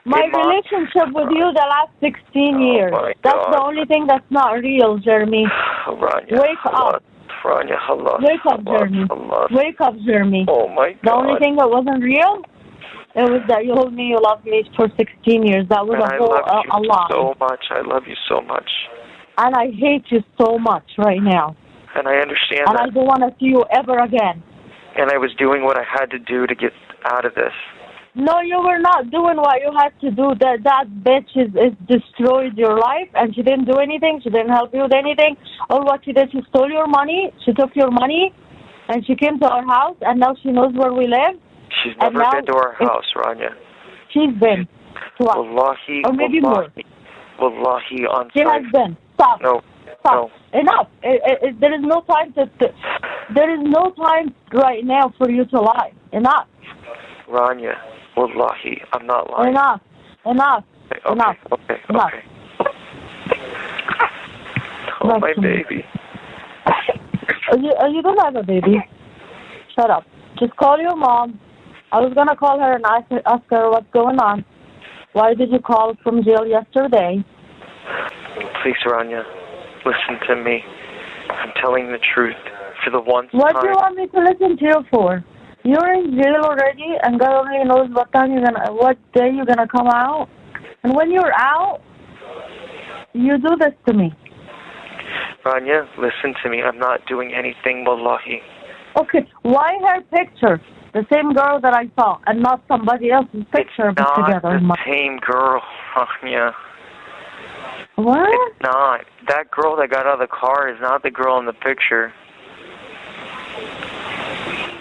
My relationship with you the last 16 years. That's the only thing that's not real, Jeremy. Rania, wake up. Rania, hello. Wake up, Jeremy. Wake up, Jeremy. Oh, my God. The only thing that wasn't real, it was that you told me you loved me for 16 years. That was a lie. So much. I love you so much. And I hate you so much right now. And I understand and that. I don't want to see you ever again. And I was doing what I had to do to get out of this. No, you were not doing what you had to do. That bitch is destroyed your life, and she didn't do anything. She didn't help you with anything. All what she did, she stole your money. She took your money, and she came to our house, and now she knows where we live. She's never been to our house, Rania. She's been. Wallahi, or maybe more. Wallahi, on She has been. Stop. No. Stop. No. Enough. There is no time there is no time right now for you to lie. Enough. Rania, wallahi, I'm not lying. Enough. Okay. Enough. Okay. Enough. Oh, my baby. You don't have a baby. Shut up. Just call your mom. I was going to call her and ask her what's going on. Why did you call from jail yesterday? Please, Rania, listen to me. I'm telling the truth. For the one time... What do you want me to listen to you for? You're in jail already, and God only knows what day you're gonna come out. And when you're out, you do this to me. Rania, listen to me. I'm not doing anything, wallahi. Okay, why her picture? The same girl that I saw, and not somebody else's picture put together. It's not the same girl, Rania. What? It's not. That girl that got out of the car is not the girl in the picture.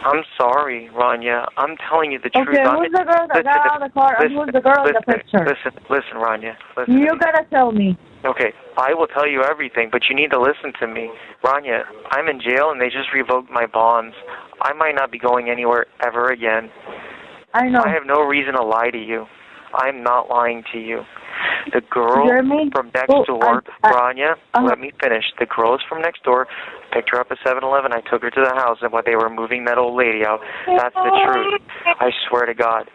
I'm sorry, Rania. I'm telling you the truth. Okay, who's the girl that got out of the car, and who's the girl in the picture? Listen, Rania. Listen. You gotta tell me. Okay, I will tell you everything, but you need to listen to me. Rania, I'm in jail, and they just revoked my bonds. I might not be going anywhere ever again. I know. I have no reason to lie to you. I'm not lying to you. The girl from next door, Rania, let me finish. The girl is from next door. Picked her up at 7-Eleven. I took her to the house, and when they were moving that old lady out, that's the truth. I swear to God.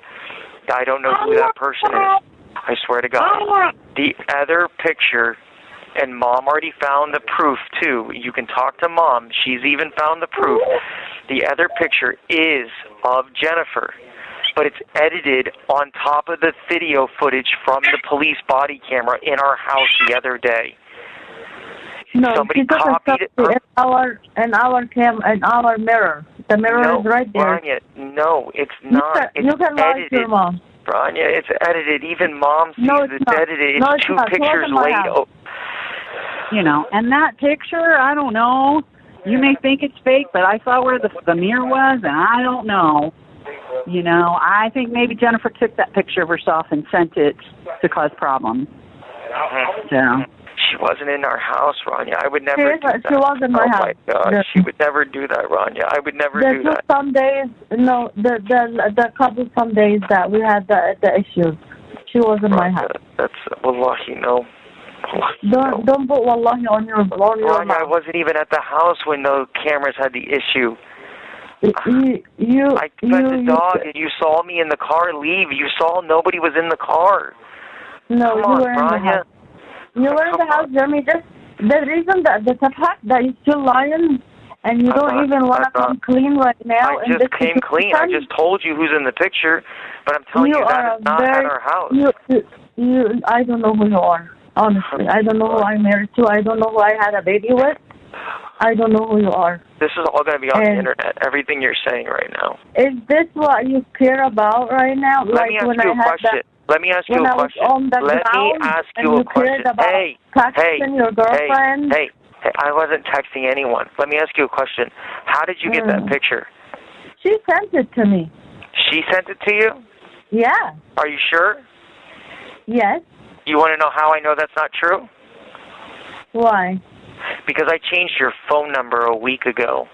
I don't know who that person is. I swear to God. The other picture And Mom already found the proof, too. You can talk to Mom. She's even found the proof. The other picture is of Jennifer, but it's edited on top of the video footage from the police body camera in our house the other day. No, Somebody she took copied it. in our mirror. The mirror is right there. Rania, no, it's not. You can lie to your mom. Rania, it's edited. Even Mom sees it's edited. It's No, it's two not. pictures later. You know, and that picture, I don't know. You may think it's fake, but I saw where the mirror was, and I don't know. You know, I think maybe Jennifer took that picture of herself and sent it to cause problems. So. She wasn't in our house, Rania. I would never do that. She was in my house. Oh, my God. Yeah. She would never do that, Rania. I would never do that. Some days, no, the couple some days that we had the issues. She was in my house. That's, wallahi, no. Don't put wallahi on your Rania, I wasn't even at the house when the cameras had the issue. I fed the dog, and you saw me in the car leave. You saw nobody was in the car. No, Come on, you were in the Rania. house. You were in the house, Jeremy. Just the reason that the fact that you're still lying and you don't even want to come clean right now. I just came clean. I just told you who's in the picture, but I'm telling you that is not at our house. I don't know who you are. Honestly, I don't know who I'm married to. I don't know who I had a baby with. I don't know who you are. This is all going to be on the internet. Everything you're saying right now. Is this what you care about right now? Let me ask you a question. Let me ask you a question. Hey, your girlfriend. Hey, I wasn't texting anyone. Let me ask you a question. How did you get that picture? She sent it to me. She sent it to you? Yeah. Are you sure? Yes. You want to know how I know that's not true? Why? Because I changed your phone number a week ago.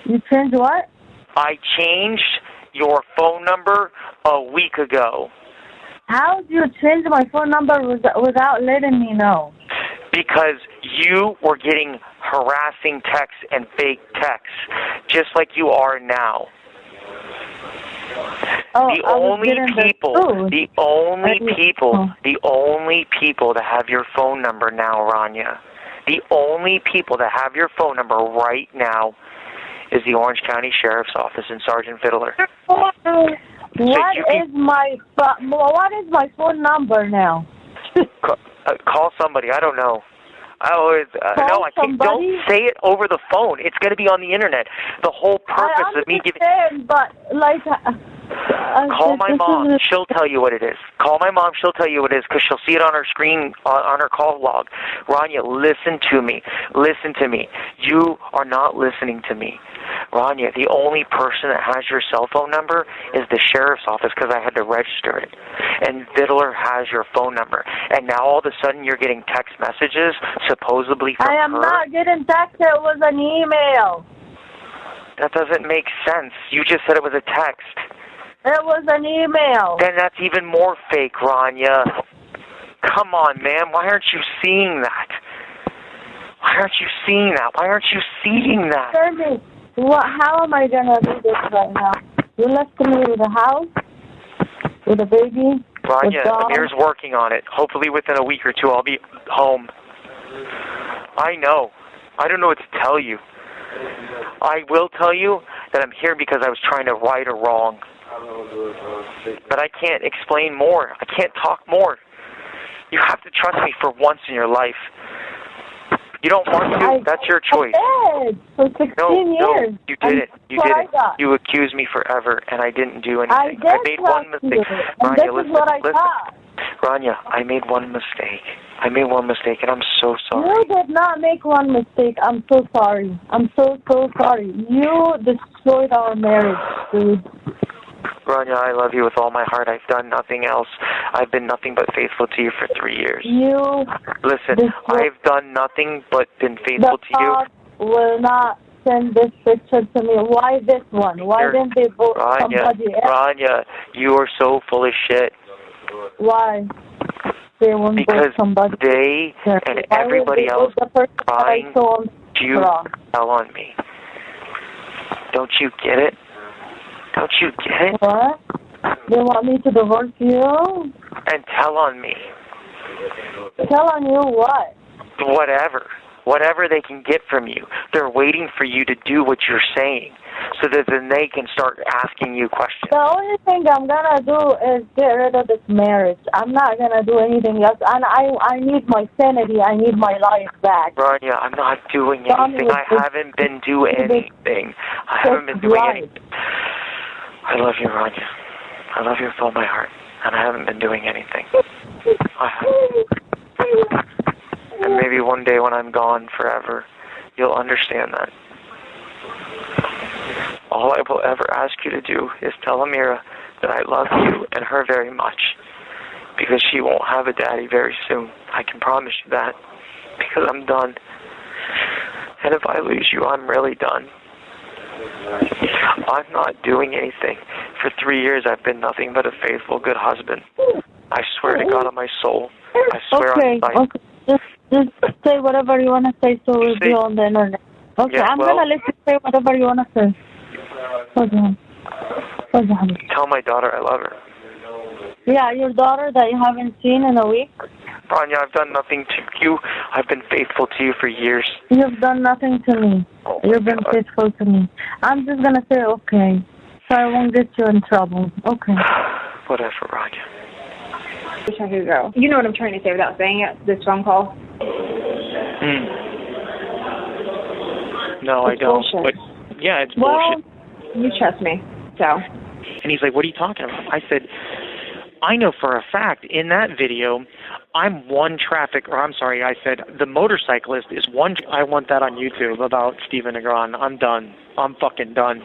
You changed what? I changed your phone number a week ago. How did you change my phone number without letting me know? Because you were getting harassing texts and fake texts, just like you are now. The only people that have your phone number now, Rania, the only people that have your phone number right now is the Orange County Sheriff's Office and Sergeant Fiddler. What is my phone number now? Call somebody. I don't know. I can't. Don't say it over the phone. It's going to be on the internet. The whole purpose of me giving. But like. Call my mom. She'll tell you what it is. Call my mom. She'll tell you what it is because she'll see it on her screen, on her call log. Rania, listen to me. Listen to me. You are not listening to me. Rania, the only person that has your cell phone number is the sheriff's office because I had to register it. And Fiddler has your phone number. And now all of a sudden you're getting text messages supposedly from her. I am not getting text. It was an email. That doesn't make sense. You just said it was a text. It was an email. Then that's even more fake, Rania. Come on, man. Why aren't you seeing that? Why aren't you seeing that? Why aren't you seeing that? Jeremy, how am I going to do this right now? You left me with a house, with a baby. Rania, Amir's working on it. Hopefully within a week or two I'll be home. I know. I don't know what to tell you. I will tell you that I'm here because I was trying to right a wrong. But I can't explain more. I can't talk more. You have to trust me for once in your life. You don't want to? That's your choice. I did for 16 years. No, you didn't. You didn't. You accused me forever, and I didn't do anything. I made one mistake. Rania, listen. Rania, I made one mistake. And I'm so sorry. You did not make one mistake. I'm so sorry. I'm so sorry. You destroyed our marriage, dude. Rania, I love you with all my heart. I've done nothing else. I've been nothing but faithful to you for 3 years. Listen, I've done nothing but been faithful to you. Will not send this picture to me. Why this one? Why didn't they vote somebody else? Rania, you are so full of shit. Why? They won't because somebody. They and everybody else trying to tell on me. Don't you get it? Don't you get it? What? They want me to divorce you? And tell on me. Tell on you what? whatever they can get from you. They're waiting for you to do what you're saying so that then they can start asking you questions. The only thing I'm gonna do is get rid of this marriage. I'm not gonna do anything else. And I need my sanity. I need my life back. Rania, I'm not doing anything. I haven't been doing anything. I haven't been doing anything. I love you, Rania. I love you with all my heart. And I haven't been doing anything. I haven't. And maybe one day when I'm gone forever, you'll understand that. All I will ever ask you to do is tell Amira that I love you and her very much, because she won't have a daddy very soon. I can promise you that, because I'm done. And if I lose you, I'm really done. I'm not doing anything. For 3 years, I've been nothing but a faithful, good husband. I swear to God on my soul. I swear on life. Okay. Just say whatever you want to say so we'll be on the internet. Okay, Yeah, I'm going to let you say whatever you want to say. Hold on. Tell my daughter I love her. Yeah, your daughter that you haven't seen in a week. Rania, I've done nothing to you. I've been faithful to you for years. You've done nothing to me. You've been faithful to me. I'm just going to say okay, so I won't get you in trouble. Okay. Whatever, Rania. Wish I could go. You know what I'm trying to say without saying it, this phone call? No, I don't. Bullshit. But yeah, it's bullshit. Well, you trust me, so. And he's like, what are you talking about? I said, I know for a fact in that video, I said the motorcyclist is one. I want that on YouTube about Stephen Negron. I'm done. I'm fucking done.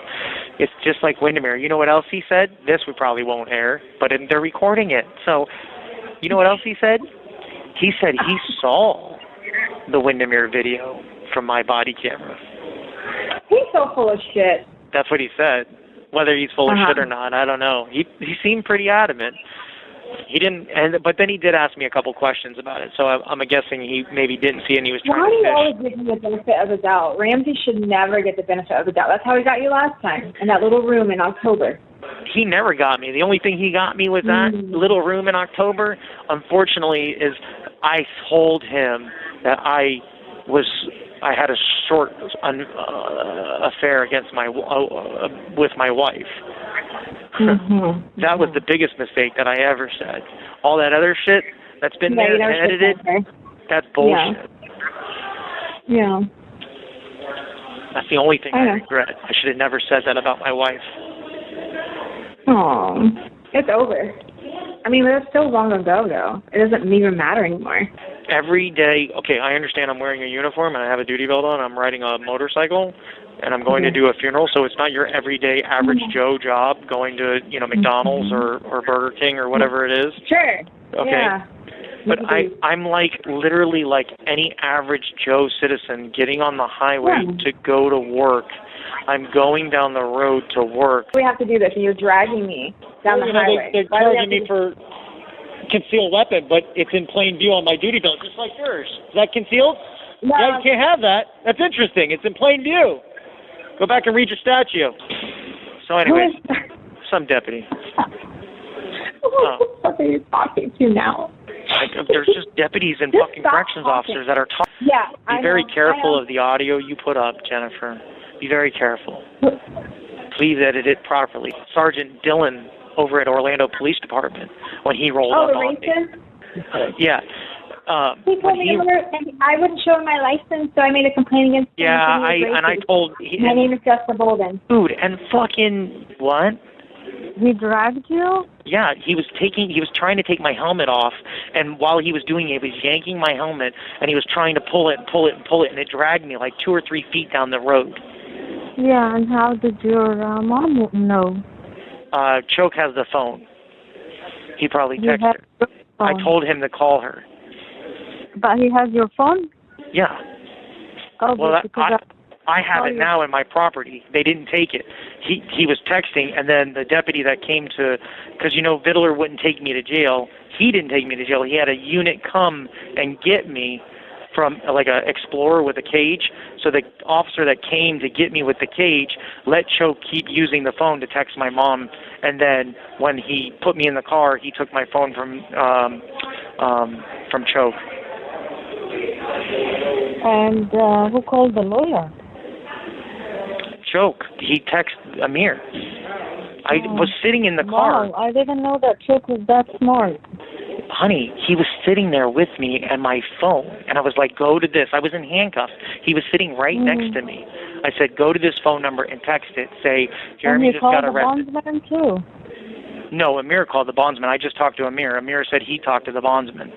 It's just like Windermere. You know what else he said? This we probably won't air, but they're recording it. So, you know what else he said? He said he saw the Windermere video from my body camera. He's so full of shit. That's what he said. Whether he's full of shit or not, I don't know. He seemed pretty adamant. He didn't, but then he did ask me a couple questions about it. So I'm guessing he maybe didn't see it and he was trying Why to do you fish. always give him the benefit of the doubt? Ramsey should never get the benefit of the doubt. That's how he got you last time, in that little room in October. He never got me. The only thing he got me was that little room in October. Unfortunately, is I told him that I had a short affair against with my wife. That was the biggest mistake that I ever said. All that other shit that's been there and edited, that's bullshit. Yeah. That's the only thing I regret. I should have never said that about my wife. Oh, it's over. I mean, that's so long ago, though. It doesn't even matter anymore. Every day, okay, I understand I'm wearing a uniform and I have a duty belt on, I'm riding a motorcycle, and I'm going to do a funeral, so it's not your everyday average Joe job going to, McDonald's or Burger King or whatever it is. Sure. Okay. Yeah. But I'm literally like any average Joe citizen getting on the highway to go to work. I'm going down the road to work. We have to do this, and you're dragging me down the highway. They're charging me for concealed weapon, but it's in plain view on my duty belt, just like yours. Is that concealed? No. Yeah, you can't have that. That's interesting. It's in plain view. Go back and read your statute. So anyways, some deputy. What are you talking to now? There's just deputies and fucking corrections officers that are talking. Yeah, Be very careful of the audio you put up, Jennifer. Be very careful. Please edit it properly. Sergeant Dillon over at Orlando Police Department, when he rolled up on me. Yeah. He told me I wouldn't show him my license, so I made a complaint against him. Yeah, I told... My name is Jessica Bolden. Dude, and fucking... What? He dragged you? Yeah, he was trying to take my helmet off, and while he was doing it, he was yanking my helmet, and he was trying to pull it, and it dragged me like 2 or 3 feet down the road. Yeah, and how did your mom know? Choke has the phone. He probably texted her. I told him to call her. But he has your phone? Yeah. Oh, well, I have it now in my property. They didn't take it. He was texting, and then the deputy that came to, because Vittler wouldn't take me to jail. He didn't take me to jail. He had a unit come and get me from like a Explorer with a cage. So the officer that came to get me with the cage let Choke keep using the phone to text my mom, and then when he put me in the car, he took my phone from Choke. And who called the lawyer? Choke. He texted Amir. I was sitting in the car. Wow, I didn't know that Choke was that smart. Honey, he was sitting there with me and my phone, and I was like, go to this. I was in handcuffs. He was sitting right next to me. I said, go to this phone number and text it. Say, Jeremy just got arrested. And he called the bondsman too? No, Amir called the bondsman. I just talked to Amir. Amir said he talked to the bondsman.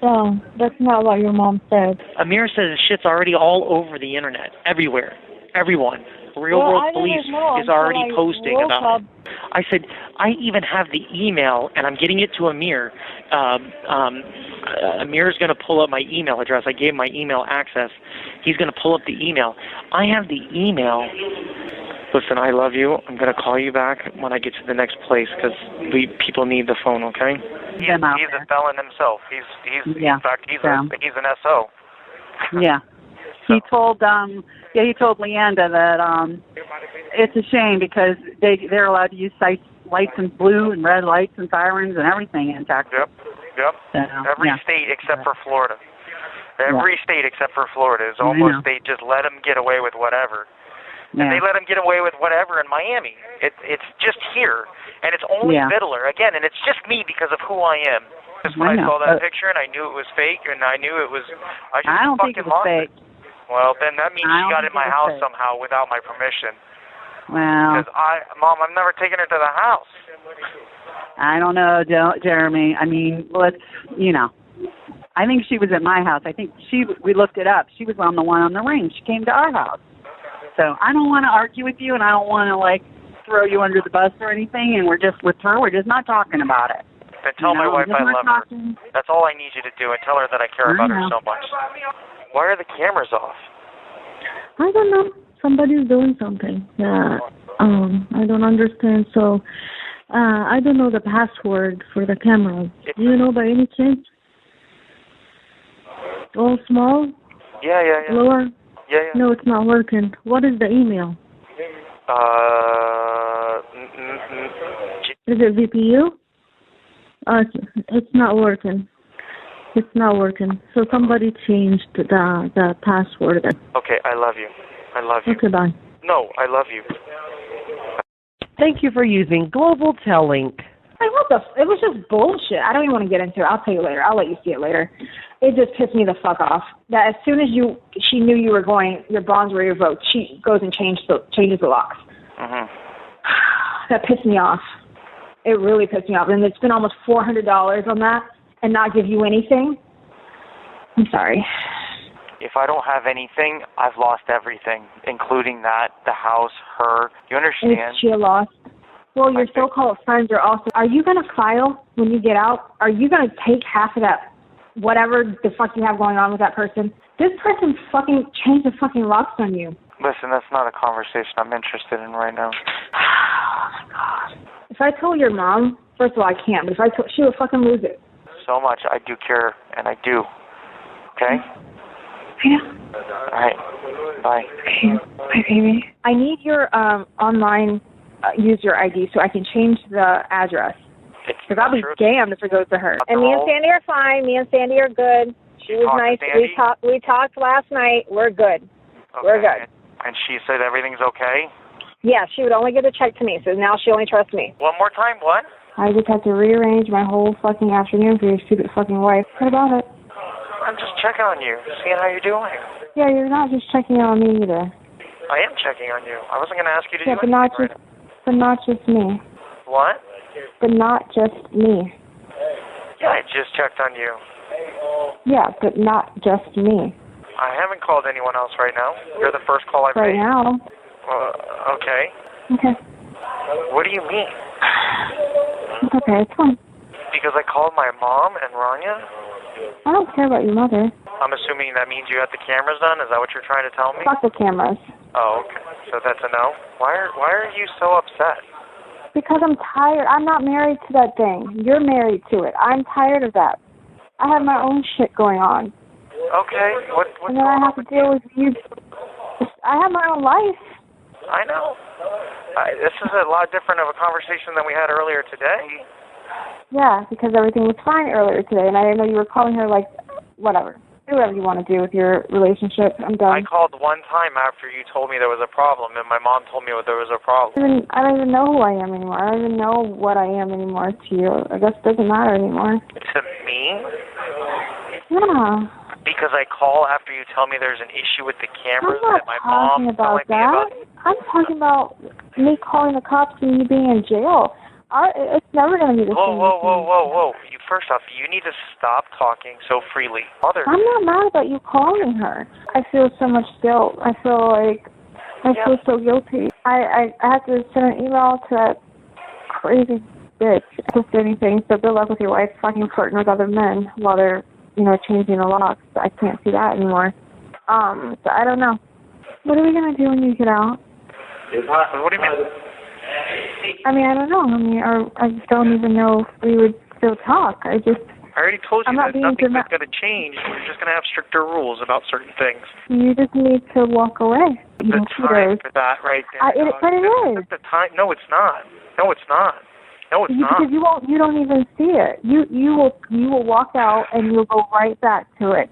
Oh, that's not what your mom said. Amir says shit's already all over the internet, everywhere, everyone. Real World Police is already posting about it. I said, I even have the email, and I'm getting it to Amir. Amir's going to pull up my email address. I gave him my email access. He's going to pull up the email. I have the email. Listen, I love you. I'm going to call you back when I get to the next place because people need the phone, okay? He's a felon himself. In fact, he's an SO. Yeah. He told he told Leanda that it's a shame because they're allowed to use lights in blue and red lights and sirens and everything in Texas. Yep. So, Every state except for Florida. Every state except for Florida is almost, they just let them get away with whatever. And they let them get away with whatever in Miami. It's just here. And it's only Fiddler, again, and it's just me because of who I am. Because when I saw that picture and I knew it was fake and I knew it was, I don't think it was fake. Well, then that means she got in my house somehow without my permission. Well, because Mom, I've never taken her to the house. I don't know, Jeremy. I mean, I think she was at my house. I think we looked it up. She was on the one on the ring. She came to our house. So I don't want to argue with you, and I don't want to, throw you under the bus or anything, and we're just not talking about it. Then tell my wife I love her. That's all I need you to do, and tell her that I care about her so much. Why are the cameras off? I don't know. Somebody's doing something. I don't understand. So I don't know the password for the cameras. Do you know by any chance? All small? Yeah. Lower? Yeah. No, it's not working. What is the email? Is it VPU? It's not working. It's not working. So somebody changed the password. Okay, I love you. I love you. Okay, bye. No, I love you. Thank you for using Global Tellink. It was just bullshit. I don't even want to get into it. I'll tell you later. I'll let you see it later. It just pissed me the fuck off. That as soon as she knew you were going, your bonds were revoked, she goes and changes the locks. That pissed me off. It really pissed me off. And it's been almost $400 on that and not give you anything. I'm sorry. If I don't have anything, I've lost everything, including that, the house, her. You understand? She lost. Well, your so-called friends are also. Are you going to file when you get out? Are you going to take half of that, whatever the fuck you have going on with that person? This person fucking changed the fucking locks on you. Listen, that's not a conversation I'm interested in right now. Oh, my God. If I told your mom, first of all, I can't, but if I told, she would fucking lose it. So much. I do care, and I do. Okay? Yeah. All right. Bye. Bye, baby. I need your online user ID so I can change the address. Because I'll be damned if it goes to her. And me and Sandy are fine. Me and Sandy are good. She was nice. We talked last night. We're good. Okay. We're good. And she said everything's okay? Yeah, she would only give the check to me, so now she only trusts me. One more time, what? I just have to rearrange my whole fucking afternoon for your stupid fucking wife. What about it? I'm just checking on you, seeing how you're doing. Yeah, you're not just checking on me either. I am checking on you. I wasn't going to ask you to do but anything not just me. What? But not just me. Yeah, I just checked on you. Yeah, but not just me. I haven't called anyone else right now. You're the first call I've made. Right now. Okay. Okay. What do you mean? It's okay, it's fine. Because I called my mom and Rania? I don't care about your mother. I'm assuming that means you had the cameras done? Is that what you're trying to tell me? Fuck the cameras. Oh, okay. So that's a no? Why are you so upset? Because I'm tired. I'm not married to that thing. You're married to it. I'm tired of that. I have my own shit going on. Okay. What's and then I have to deal with you. I have my own life. I know. This is a lot different of a conversation than we had earlier today. Yeah, because everything was fine earlier today, and I didn't know you were calling her like whatever. Do whatever you want to do with your relationship. I'm I done. called one time after you told me there was a problem, and my mom told me there was a problem. I don't even know who I am anymore. I don't even know what I am anymore to you. I guess it doesn't matter anymore. To me? Yeah. Because I call after you tell me there's an issue with the cameras I'm not that my talking mom's about telling me about. I'm talking about me calling the cops and you being in jail. It's never going to be the same. Whoa. First off, you need to stop talking so freely. I'm not mad about you calling her. I feel so much guilt. I feel so guilty. I had to send an email to that crazy bitch. I can't do anything, so good luck with your wife fucking flirting with other men while they're, changing the locks. I can't see that anymore. So I don't know. What are we going to do when you get out? What do you mean? I don't know. I don't even know if we would still talk. I already told you that nothing's dramatic. going to change. We're just going to have stricter rules about certain things. You just need to walk away. The time for that right there. But it is. The time. No, it's not. No, it's not. Because you don't even see it. You will walk out and you'll go right back to it.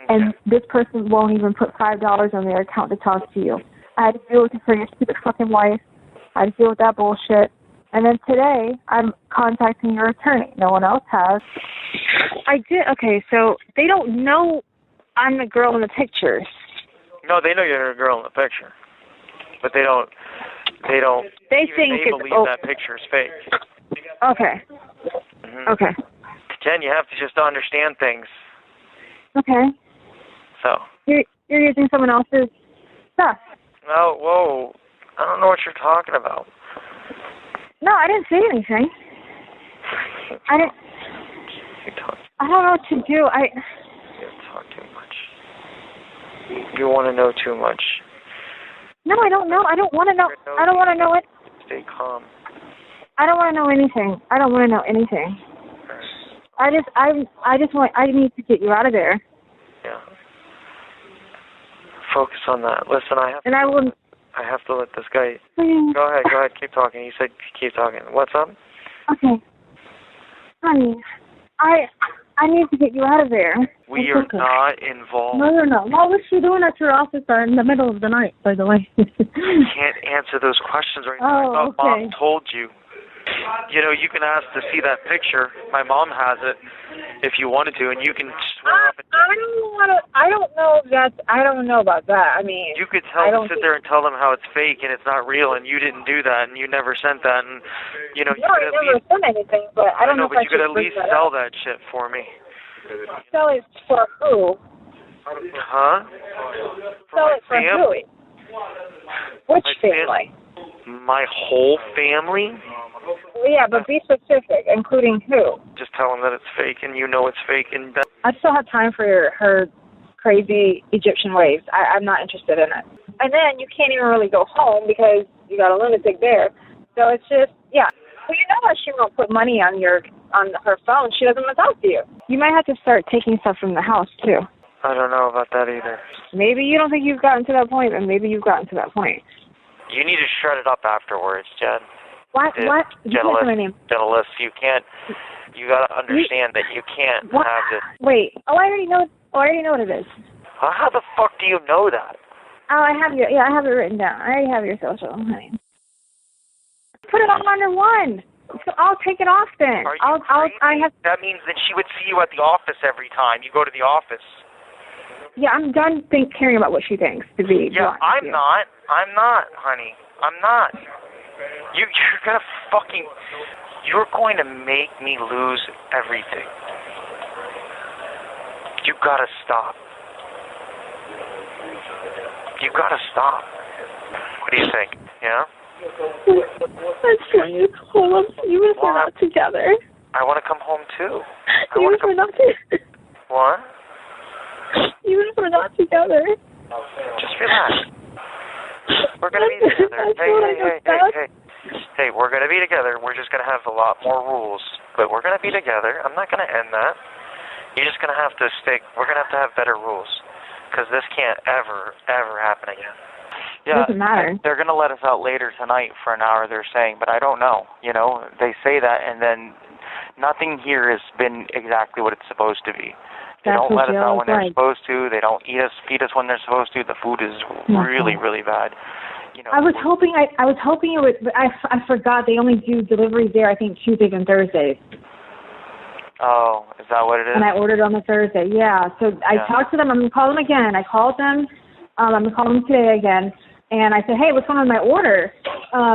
And this person won't even put $5 on their account to talk to you. I had to deal with it for your stupid fucking wife. I had to deal with that bullshit. And then today, I'm contacting your attorney. No one else has. I did. Okay, so they don't know I'm the girl in the pictures. No, they know you're a girl in the picture, but they don't. They believe that picture is fake. Okay. Mm-hmm. Okay. Jen, you have to just understand things. Okay. So. You're using someone else's stuff. Oh, whoa. I don't know what you're talking about. No, I didn't say anything. I don't know what to do. You talk too much. You want to know too much. No, I don't know. I don't want to know. I don't want to know it. Stay calm. I don't want to know anything. I don't want to know anything. I need to get you out of there. Yeah. Focus on that. Listen, I have to let this guy. Go ahead, keep talking. You said keep talking. What's up? Okay. Honey, I need to get you out of there. We are not involved. No. What was she doing at your office in the middle of the night, by the way? I can't answer those questions right now. I thought Mom told you. You can ask to see that picture. My mom has it if you wanted to, and you can swear up and down. I don't know about that. You could sit there and tell them how it's fake and it's not real, and you didn't do that, and you never sent that, and you could I never sent anything, but I don't know. But you could at least sell that shit for me. Sell it for who? Huh? Sell it for who? Which family? My whole family? Yeah, but be specific, including who? Just tell them that it's fake, and you know it's fake, and I still have time for her crazy Egyptian ways. I'm not interested in it. And then you can't even really go home because you got a lunatic there. So it's just, yeah. Well, you know what? She won't put money on her phone. She doesn't want to talk to you. You might have to start taking stuff from the house, too. I don't know about that either. Maybe you don't think you've gotten to that point, and maybe you've gotten to that point. You need to shred it up afterwards, Jen. What? Gentleist, you can't. You gotta understand that you can't have this. Wait. I already know what it is. How the fuck do you know that? Oh, I have it written down. I already have your social, honey. Put it all under one. So I'll take it off then. That means that she would see you at the office every time you go to the office. Yeah, I'm done caring about what she thinks. To be blunt, I'm not, honey. I'm not. You're going to make me lose everything. You gotta stop. You gotta stop. What do you think? Yeah? I'm trying to call them, even if we're not together. I want to come home too. Even if we're not together. What? Even if we're not together. Just relax. We're going to be together. Hey, we're going to be together. We're just going to have a lot more rules. But we're going to be together. I'm not going to end that. You're just going to have to we're going to have better rules. Because this can't ever happen again. Yeah, doesn't matter. They're going to let us out later tonight for an hour, they're saying. But I don't know. They say that, and then nothing here has been exactly what it's supposed to be. They That's don't what let us jail out is when they're like. supposed to. They don't feed us when they're supposed to. The food is really, really bad. You know, I was hoping it would, but I forgot they only do deliveries there, I think, Tuesdays and Thursdays. Oh, is that what it is? And I ordered on the Thursday, yeah. So I talked to them. I'm going to call them again. I called them. I'm going to call them today again. And I said, hey, what's going on with my order?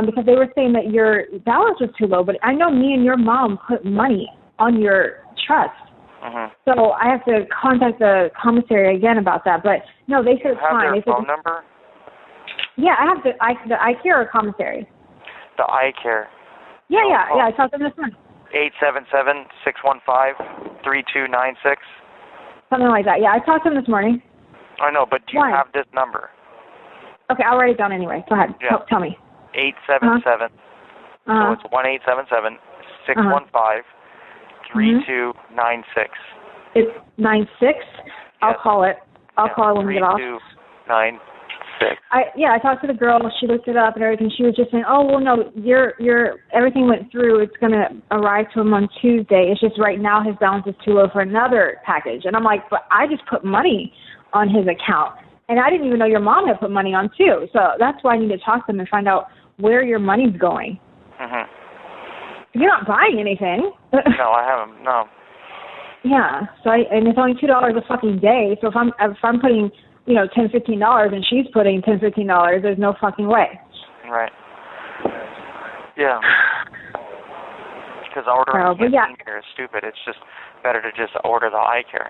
Because they were saying that your balance was too low. But I know me and your mom put money on your trust. So I have to contact the commissary again about that. But, no, they said it's fine. You have their phone number? Yeah, I have the iCare or commissary. The iCare. Yeah, I talked to them this morning. 877-615-3296. Something like that. Yeah, I talked to them this morning. I know, but do you have this number? Okay, I'll write it down anyway. Go ahead. Yeah. Tell me. 877. So it's 1-877-615-3296. It's 96. I'll call it. I'll call it when we get off. 3296. I talked to the girl. She looked it up and everything. She was just saying, oh well, no, your everything went through. It's gonna arrive to him on Tuesday. It's just right now his balance is too low for another package. And I'm like, but I just put money on his account, and I didn't even know your mom had put money on too. So that's why I need to talk to them and find out where your money's going. You're not buying anything. No, I haven't. No. Yeah. So and it's only $2 a fucking day. So if I'm putting $10-15 and she's putting $10-15, there's no fucking way. Right. Yeah. Because ordering here is stupid. It's just better to just order the iCare.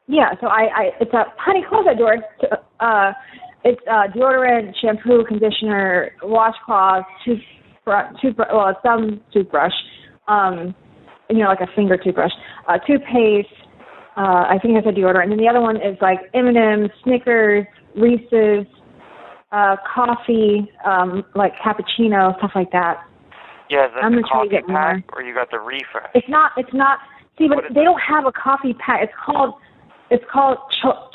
Yeah. So it's a honey, close that door. It's deodorant, shampoo, conditioner, washcloth, toothbrush, some toothbrush, like a finger toothbrush, toothpaste. I think it's a deodorant. And then the other one is like M&M's, Snickers, Reese's, coffee, like cappuccino, stuff like that. Yeah, is that I'm the gonna try to coffee get pack, more. or you got the refresh? It's not. See, but they don't have a coffee pack. It's called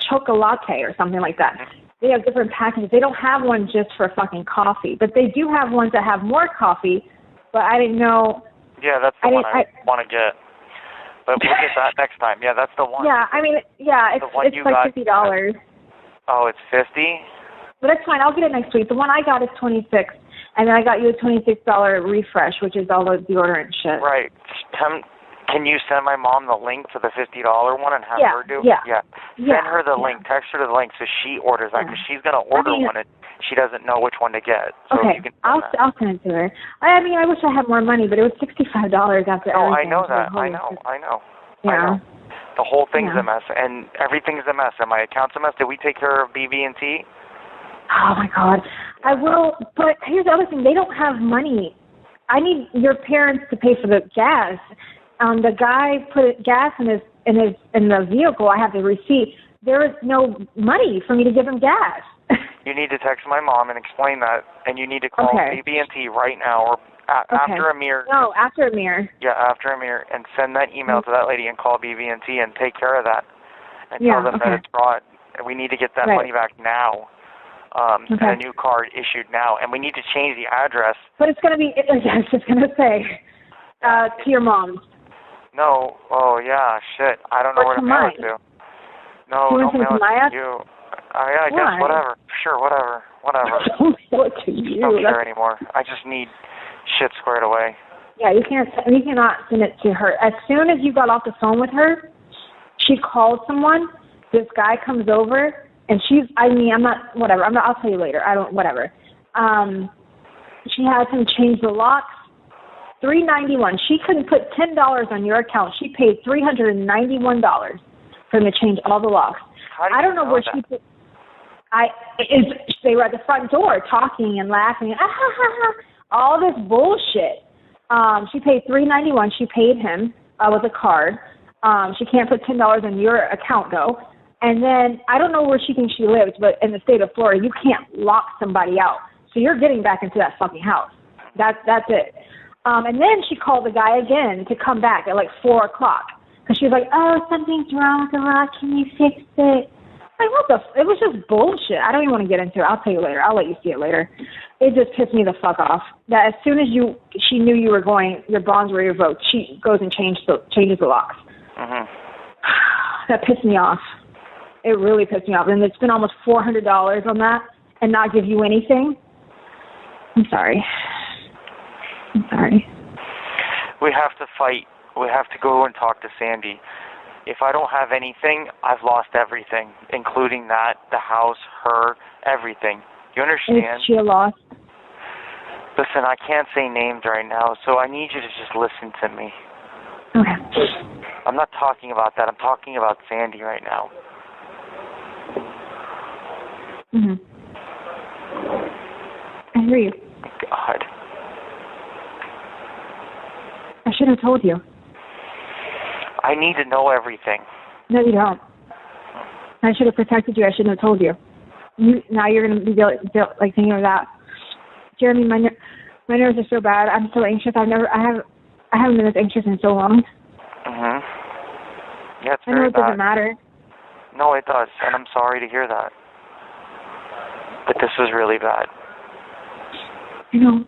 chocolate or something like that. They have different packages. They don't have one just for fucking coffee, but they do have ones that have more coffee. But I didn't know. Yeah, that's the one I want to get. But we'll get that next time. Yeah, that's the one. Yeah, I mean, it's like $50. Oh, it's 50? But that's fine. I'll get it next week. The one I got is $26, and then I got you a $26 refresh, which is all the deodorant shit. Right. Can you send my mom the link to the $50 one and have her do it? Yeah. Send her the link. Text her the link so she orders that, because she's going to order one and she doesn't know which one to get. So okay, I'll send it to her. I mean, I wish I had more money, but it was $65 after everything. Oh, I know that. I know. Yeah. The whole thing's a mess, and everything's a mess, and my account's a mess. Did we take care of BB&T? Oh, my God. I will, but here's the other thing. They don't have money. I need your parents to pay for the gas. The guy put gas in the vehicle. I have the receipt. There is no money for me to give him gas. You need to text my mom and explain that, and you need to call BB&T right now, or after Amir. No, after Amir. Yeah, after Amir, and send that email to that lady and call BB&T and take care of that, and tell them that it's fraud. And we need to get that money back now, and a new card issued now, and we need to change the address. But it's going to be, I was just going to say, to your mom. No. Oh, yeah, shit. I don't know where to mail it to. No, don't mail it to you. I guess whatever. Sure, whatever. Don't mail it to you. I don't care anymore. I just need shit squared away. Yeah, you cannot send it to her. As soon as you got off the phone with her, she called someone. This guy comes over, and I'll tell you later. whatever. She has him change the locks. $391. She couldn't put $10 on your account. She paid $391 for him to change all the locks. I don't know where she put. They were at the front door talking and laughing, all this bullshit. She paid $391. She paid him with a card. She can't put $10 on your account though. And then I don't know where she thinks she lives, but in the state of Florida, you can't lock somebody out. So you're getting back into that fucking house. That's it. And then she called the guy again to come back at like 4 o'clock. Because she was like, oh, something's wrong with the lock. Can you fix it? Like, it was just bullshit. I don't even want to get into it. I'll tell you later. I'll let you see it later. It just pissed me the fuck off. That as soon as she knew you were going, your bonds were revoked, she goes and changes the locks. That pissed me off. It really pissed me off. And it's been almost $400 on that and not give you anything. I'm sorry. I'm sorry. We have to fight. We have to go and talk to Sandy. If I don't have anything, I've lost everything, including that, the house, her, everything. You understand? Is she a loss? Listen, I can't say names right now, so I need you to just listen to me. Okay. I'm not talking about that. I'm talking about Sandy right now. Mhm. I hear you. God. I should have told you. I need to know everything. No, you don't. I should have protected you. I shouldn't have told you. Now you're going to be like thinking of that. Jeremy, my nerves are so bad. I'm so anxious. I haven't been this anxious in so long. Mhm. Yeah, it's I know very it doesn't bad. matter. No, it does, and I'm sorry to hear that. But this is really bad. I know.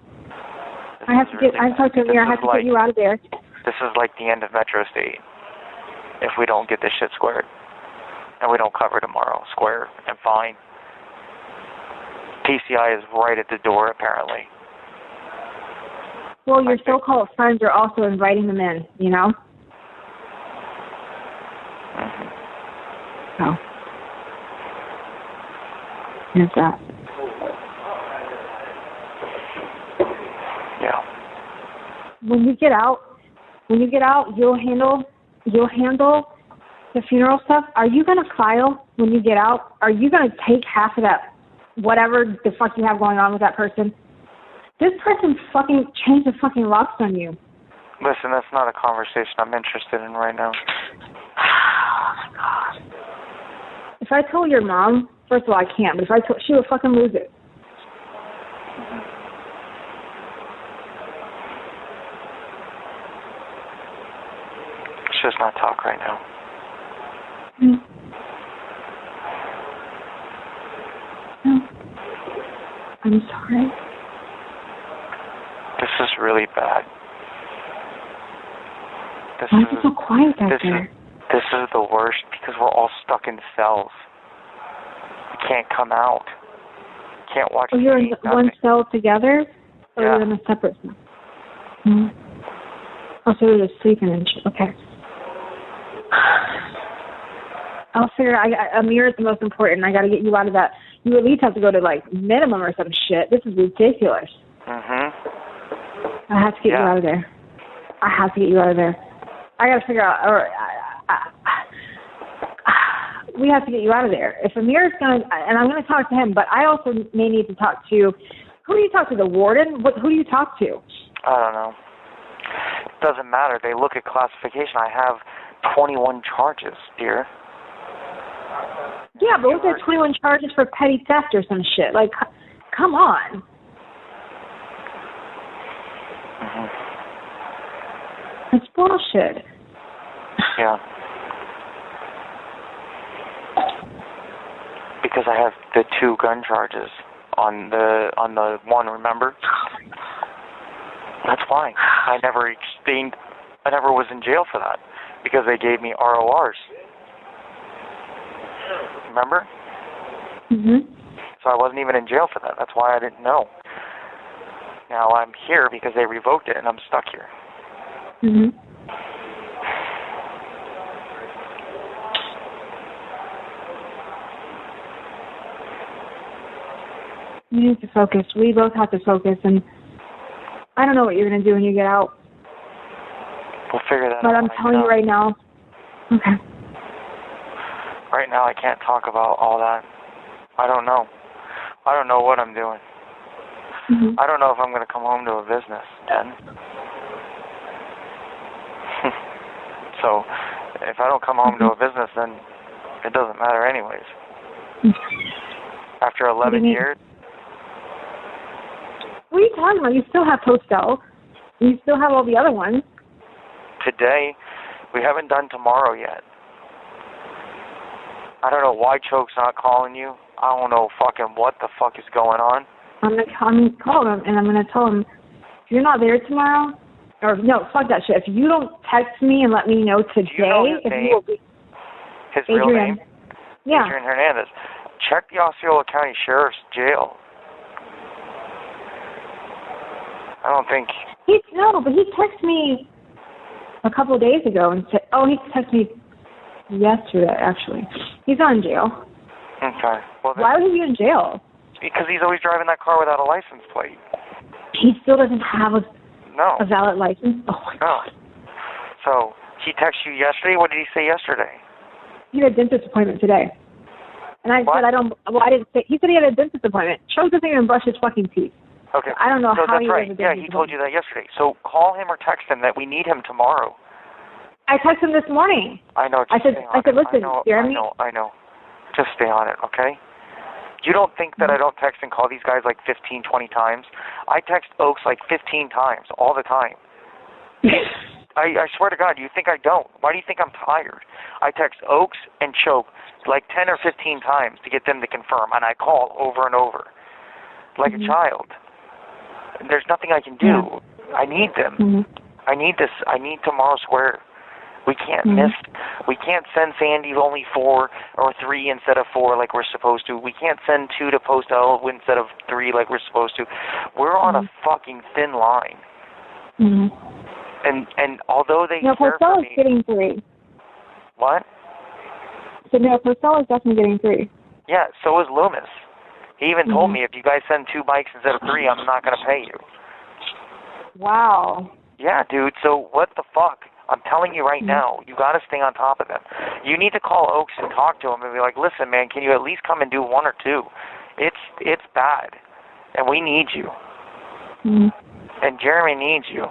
I have to get. I talked to Amir. I have to get you out of there. This is like the end of Metro State. If we don't get this shit squared, and we don't cover tomorrow, square and fine. PCI is right at the door, apparently. Well, your so-called friends are also inviting them in. You know. Oh. Here's that. Yeah. When you get out, you'll handle the funeral stuff. Are you gonna file when you get out? Are you gonna take half of that, whatever the fuck you have going on with that person? This person fucking changed the fucking locks on you. Listen, that's not a conversation I'm interested in right now. Oh my god. If I told your mom, first of all, I can't, but if I told, she would fucking lose it. Let's just not talk right now. No. I'm sorry. This is really bad. Why is it so quiet out there? This is the worst because we're all stuck in cells. We can't come out. Can't watch So you're in one cell together, or Yeah. you're in a separate cell? Mm-hmm. Oh, so you're just sleeping and shit. Okay. I'll figure. Amir is the most important. I got to get you out of that. You at least have to go to like minimum or some shit. This is ridiculous. Mhm. I have to get you out of there. I have to get you out of there. I got to figure out, or we have to get you out of there. If Amir's going to, and I'm going to talk to him, but I also may need to talk to, who do you talk to, the warden? Who do you talk to? I don't know. It doesn't matter. They look at classification. I have 21 charges, dear. Yeah, but what's there 21 charges for petty theft or some shit? Like, come on. Mhm. It's bullshit. Yeah. Because I have the 2 gun charges on the one, remember? That's why. I never was in jail for that because they gave me RORs. Remember? Mhm. So I wasn't even in jail for that. That's why I didn't know. Now I'm here because they revoked it and I'm stuck here. Mhm. You need to focus. We both have to focus, and I don't know what you're going to do when you get out. We'll figure that out. But I'm telling you right now. Okay. Right now I can't talk about all that. I don't know. I don't know what I'm doing. Mhm. I don't know if I'm going to come home to a business then. So if I don't come home to a business, then it doesn't matter anyways. After 11 years. What are you talking about? You still have Postel. You still have all the other ones. Today, we haven't done tomorrow yet. I don't know why Choke's not calling you. I don't know fucking what the fuck is going on. I'm gonna call him, and I'm gonna tell him, if you're not there tomorrow, or no, fuck that shit. If you don't text me and let me know today, Do you know his if name? you will be, His real name? Yeah. Adrian Hernandez. Check the Osceola County Sheriff's jail. I don't think... But he texted me a couple of days ago and said, he texted me yesterday, actually. He's on jail. Okay. Well, why would he be in jail? Because he's always driving that car without a license plate. He still doesn't have a valid license? Oh, my God. So, he texted you yesterday? What did he say yesterday? He had a dentist appointment today. And I said, I didn't say, he said he had a dentist appointment. Choke doesn't even brush his fucking teeth. Okay. I don't know how that's he right. has a Yeah, dentist he told you that yesterday. So call him or text him that we need him tomorrow. I texted him this morning. I know. I said, listen, Jeremy. I know. Just stay on it, okay? You don't think that I don't text and call these guys like 15, 20 times? I text Oaks like 15 times all the time. I swear to God, you think I don't? Why do you think I'm tired? I text Oaks and Choke like 10 or 15 times to get them to confirm, and I call over and over like a child. There's nothing I can do. I need them. I need this. I need tomorrow square. We can't miss. We can't send Sandy only 4 or 3 instead of 4 like we're supposed to. We can't send 2 to Post L instead of 3 like we're supposed to. We're on a fucking thin line. And although they care Post L for is getting 3. What? So Post L is definitely getting 3. Yeah, so is Loomis. He even told me, if you guys send 2 bikes instead of 3, I'm not going to pay you. Wow. Yeah, dude, so what the fuck? I'm telling you right now, you got to stay on top of them. You need to call Oaks and talk to him and be like, listen, man, can you at least come and do 1 or 2? It's bad, and we need you. And Jeremy needs you.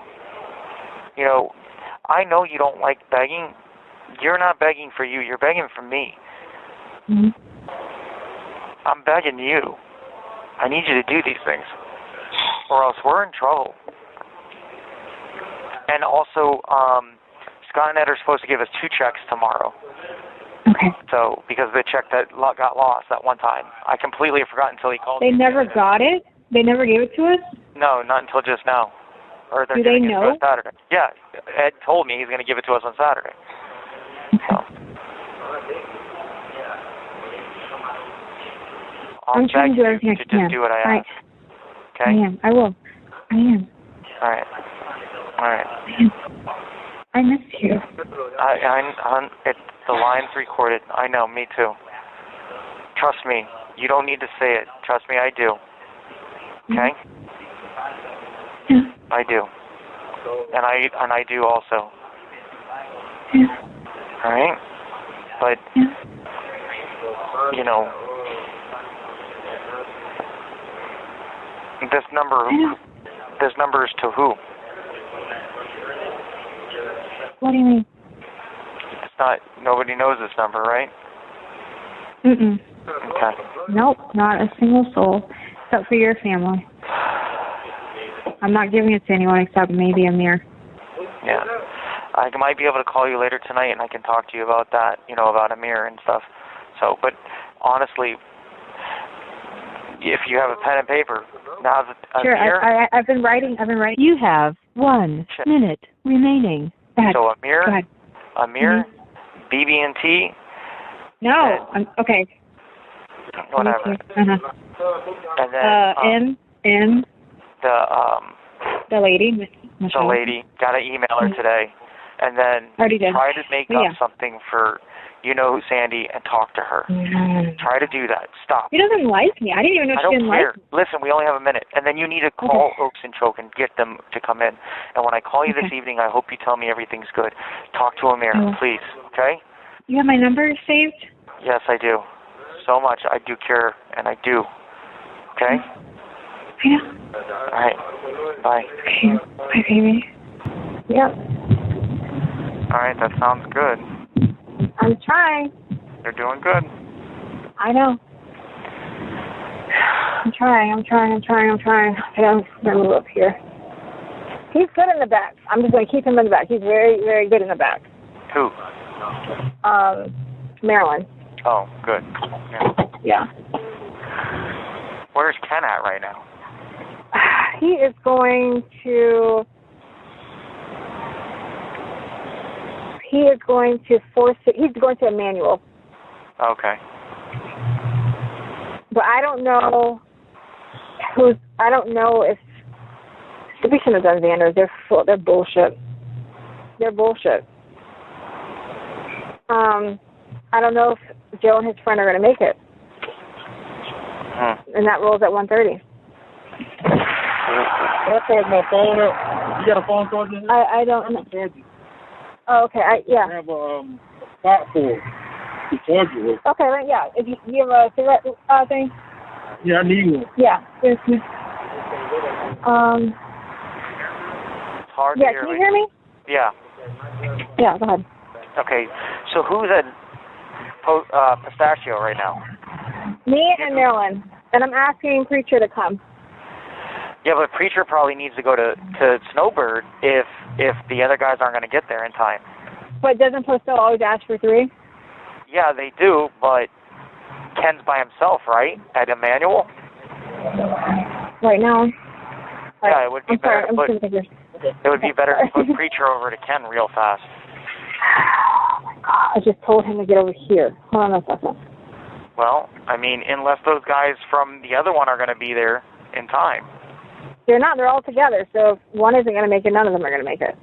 You know, I know you don't like begging. You're not begging for you. You're begging for me. I'm begging you. I need you to do these things, or else we're in trouble. And also, Scott and Ed are supposed to give us 2 checks tomorrow. Okay. So, because the check that got lost that one time, I completely forgot until he called me. They never got it? They never gave it to us? No, not until just now. Or they're Do they giving it to know? us Saturday. Yeah, Ed told me he's going to give it to us on Saturday. So. I'm trying to do everything I can. Just do what I ask. Okay? I am. I will. I am. All right. I miss you. The line's recorded. I know, me too. Trust me. You don't need to say it. Trust me, I do. Okay? I do. And I do also. All right? But, you know, this number is to who? What do you mean? It's not, nobody knows this number, right? Okay. Nope, not a single soul, except for your family. I'm not giving it to anyone except maybe Amir. Yeah. I might be able to call you later tonight and I can talk to you about that, you know, about Amir and stuff. So, but honestly, if you have a pen and paper, now that Sure, Amir... I've been writing. You have 1 minute remaining. So Amir, BB&T... No, okay. Whatever. And then, the lady, Michelle. The lady, got to email her today. And then try to make up something for, you know, Sandy, and talk to her. Try to do that. Stop. She doesn't like me. I didn't even know she didn't like me. Listen, we only have a minute. And then you need to call Oaks and Choke and get them to come in. And when I call you this evening, I hope you tell me everything's good. Talk to Amir, please. Okay? You have my number saved? Yes, I do. So much. I do care, and I do. Okay? Yeah. All right. Bye. Okay. Bye, baby. Yep. All right, that sounds good. I'm trying. You're doing good. I know. I'm trying. Okay, I'm going to move up here. He's good in the back. I'm just going to keep him in the back. He's very, very good in the back. Who? Marilyn. Oh, good. Yeah. Where's Ken at right now? He is going to... He's going to Emmanuel. Okay. But I don't know if we shouldn't have done Xanders. They're bullshit. They're bullshit. I don't know if Joe and his friend are going to make it. And that rolls at 1:30. I charge my phone up. You got a phone charger? I don't know. Oh, okay. Yeah. I have a spot for it. The charger with. Okay, right, yeah. If you have a cigarette thing? Yeah, I need one. Yeah. Yes, It's hard to yeah, hear can you hear me? Yeah. Yeah, go ahead. Okay, so who's at Pistachio right now? Me and Marilyn. And I'm asking Preacher to come. Yeah, but Preacher probably needs to go to Snowbird if the other guys aren't going to get there in time. But doesn't Postal always ask for 3? Yeah, they do, but Ken's by himself, right? At Emmanuel? Right now. Yeah, it would be better. I'm sorry, It would be better to put Preacher over to Ken real fast. Oh my God! I just told him to get over here. Hold on a second. Well, I mean, unless those guys from the other one are going to be there in time. They're not. They're all together. So if one isn't going to make it, none of them are going to make it.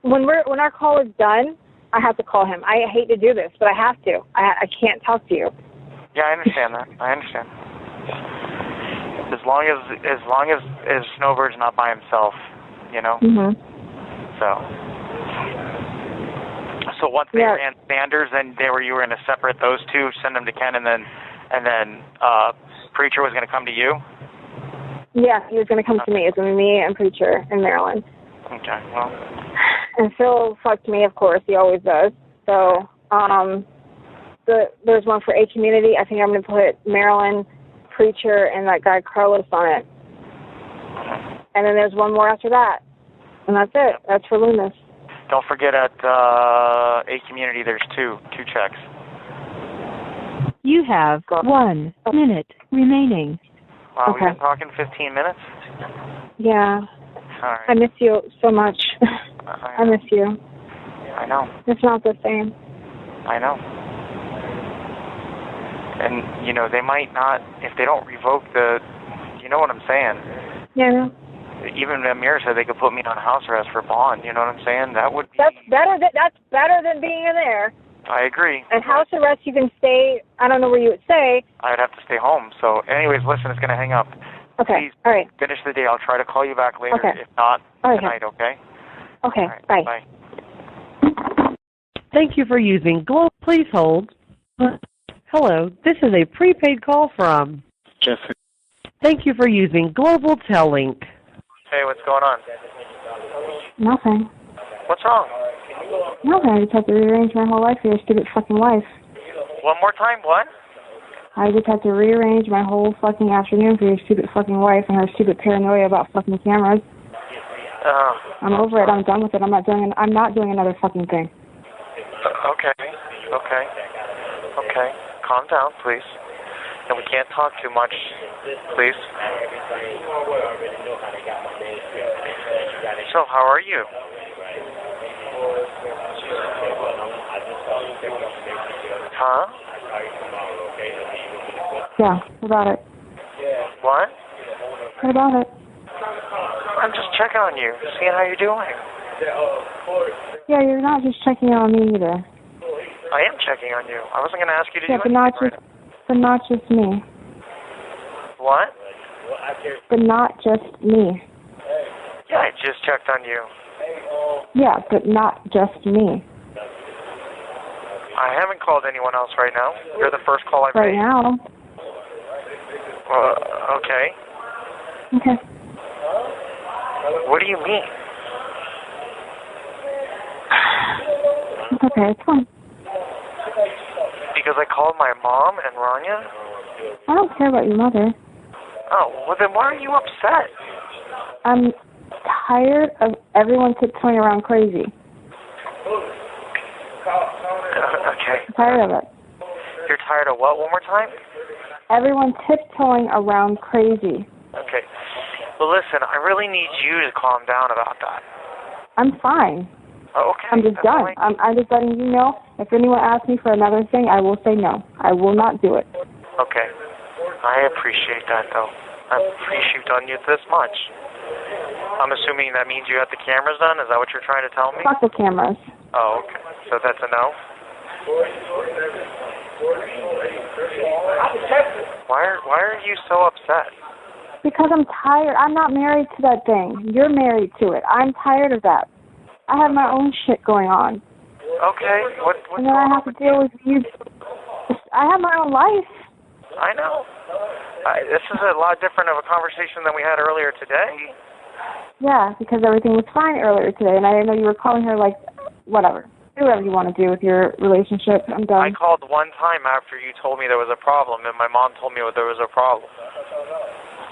When our call is done, I have to call him. I hate to do this, but I have to. I can't talk to you. Yeah, I understand that. I understand. As long as Snowbird's not by himself, you know. Mhm. So once they ran Sanders, then you were going to separate those two, send them to Ken, and then Preacher was going to come to you. Yeah, he was going to come to me. It's going to be me and Preacher in Maryland. Okay. Well. And Phil fucked me, of course. He always does. So there's one for A Community. I think I'm going to put Maryland, Preacher, and that guy Carlos on it. And then there's one more after that. And that's it. That's for Loomis. Don't forget at A Community there's two checks. You have 1 minute remaining. Wow, we've been talking 15 minutes? Yeah. All right. I miss you so much. I miss you. I know. It's not the same. I know. And, you know, they might not, if they don't revoke you know what I'm saying? Yeah. Even Amir said they could put me on house arrest for bond. You know what I'm saying? That would be... That's better than being in there. I agree. And house arrest, you can stay, I don't know where you would stay. I'd have to stay home. So, anyways, listen, it's going to hang up. Okay. Please all right. finish the day. I'll try to call you back later. Okay. If not, okay. tonight, okay? Okay. Right, bye. Bye. Thank you for using Globe. Please hold. Hello, this is a prepaid call from Jessica. Thank you for using Global Tellink. Hey, what's going on? Nothing. What's wrong? Nothing. I just had to rearrange my whole life for your stupid fucking wife. One more time, what? I just had to rearrange my whole fucking afternoon for your stupid fucking wife and her stupid paranoia about fucking cameras. I'm over it. I'm done with it. I'm not doing another fucking thing. Okay. Calm down, please. And we can't talk too much, please. So, how are you? Huh? Yeah, what about it? What? What about it? I'm just checking on you, seeing how you're doing. Yeah, you're not just checking on me either. I am checking on you. I wasn't going to ask you to do but not anything. just me. What? But not just me. Yeah, I just checked on you. Yeah, but not just me. I haven't called anyone else right now. You're the first call I've made. Right now. Okay. Okay. What do you mean? It's okay, it's fine. Because I called my mom and Rania? I don't care about your mother. Oh, well then why are you upset? I'm tired of everyone tiptoeing around crazy. Okay. I'm tired of it. You're tired of what? One more time? Everyone tiptoeing around crazy. Okay. Well, listen, I really need you to calm down about that. I'm fine. Okay. I'm just done. I'm just letting you know. If anyone asks me for another thing, I will say no. I will not do it. Okay. I appreciate that, though. I appreciate you've done it this much. I'm assuming that means you have the cameras done? Is that what you're trying to tell me? Fuck the cameras. Oh, okay. So that's a no? Why are you so upset? Because I'm tired. I'm not married to that thing. You're married to it. I'm tired of that. I have my own shit going on. Okay. What's and then I have to deal with you. I have my own life. I know. This is a lot different of a conversation than we had earlier today. Yeah, because everything was fine earlier today, and I didn't know you were calling her like, whatever. Do whatever you want to do with your relationship. I'm done. I called one time after you told me there was a problem, and my mom told me there was a problem.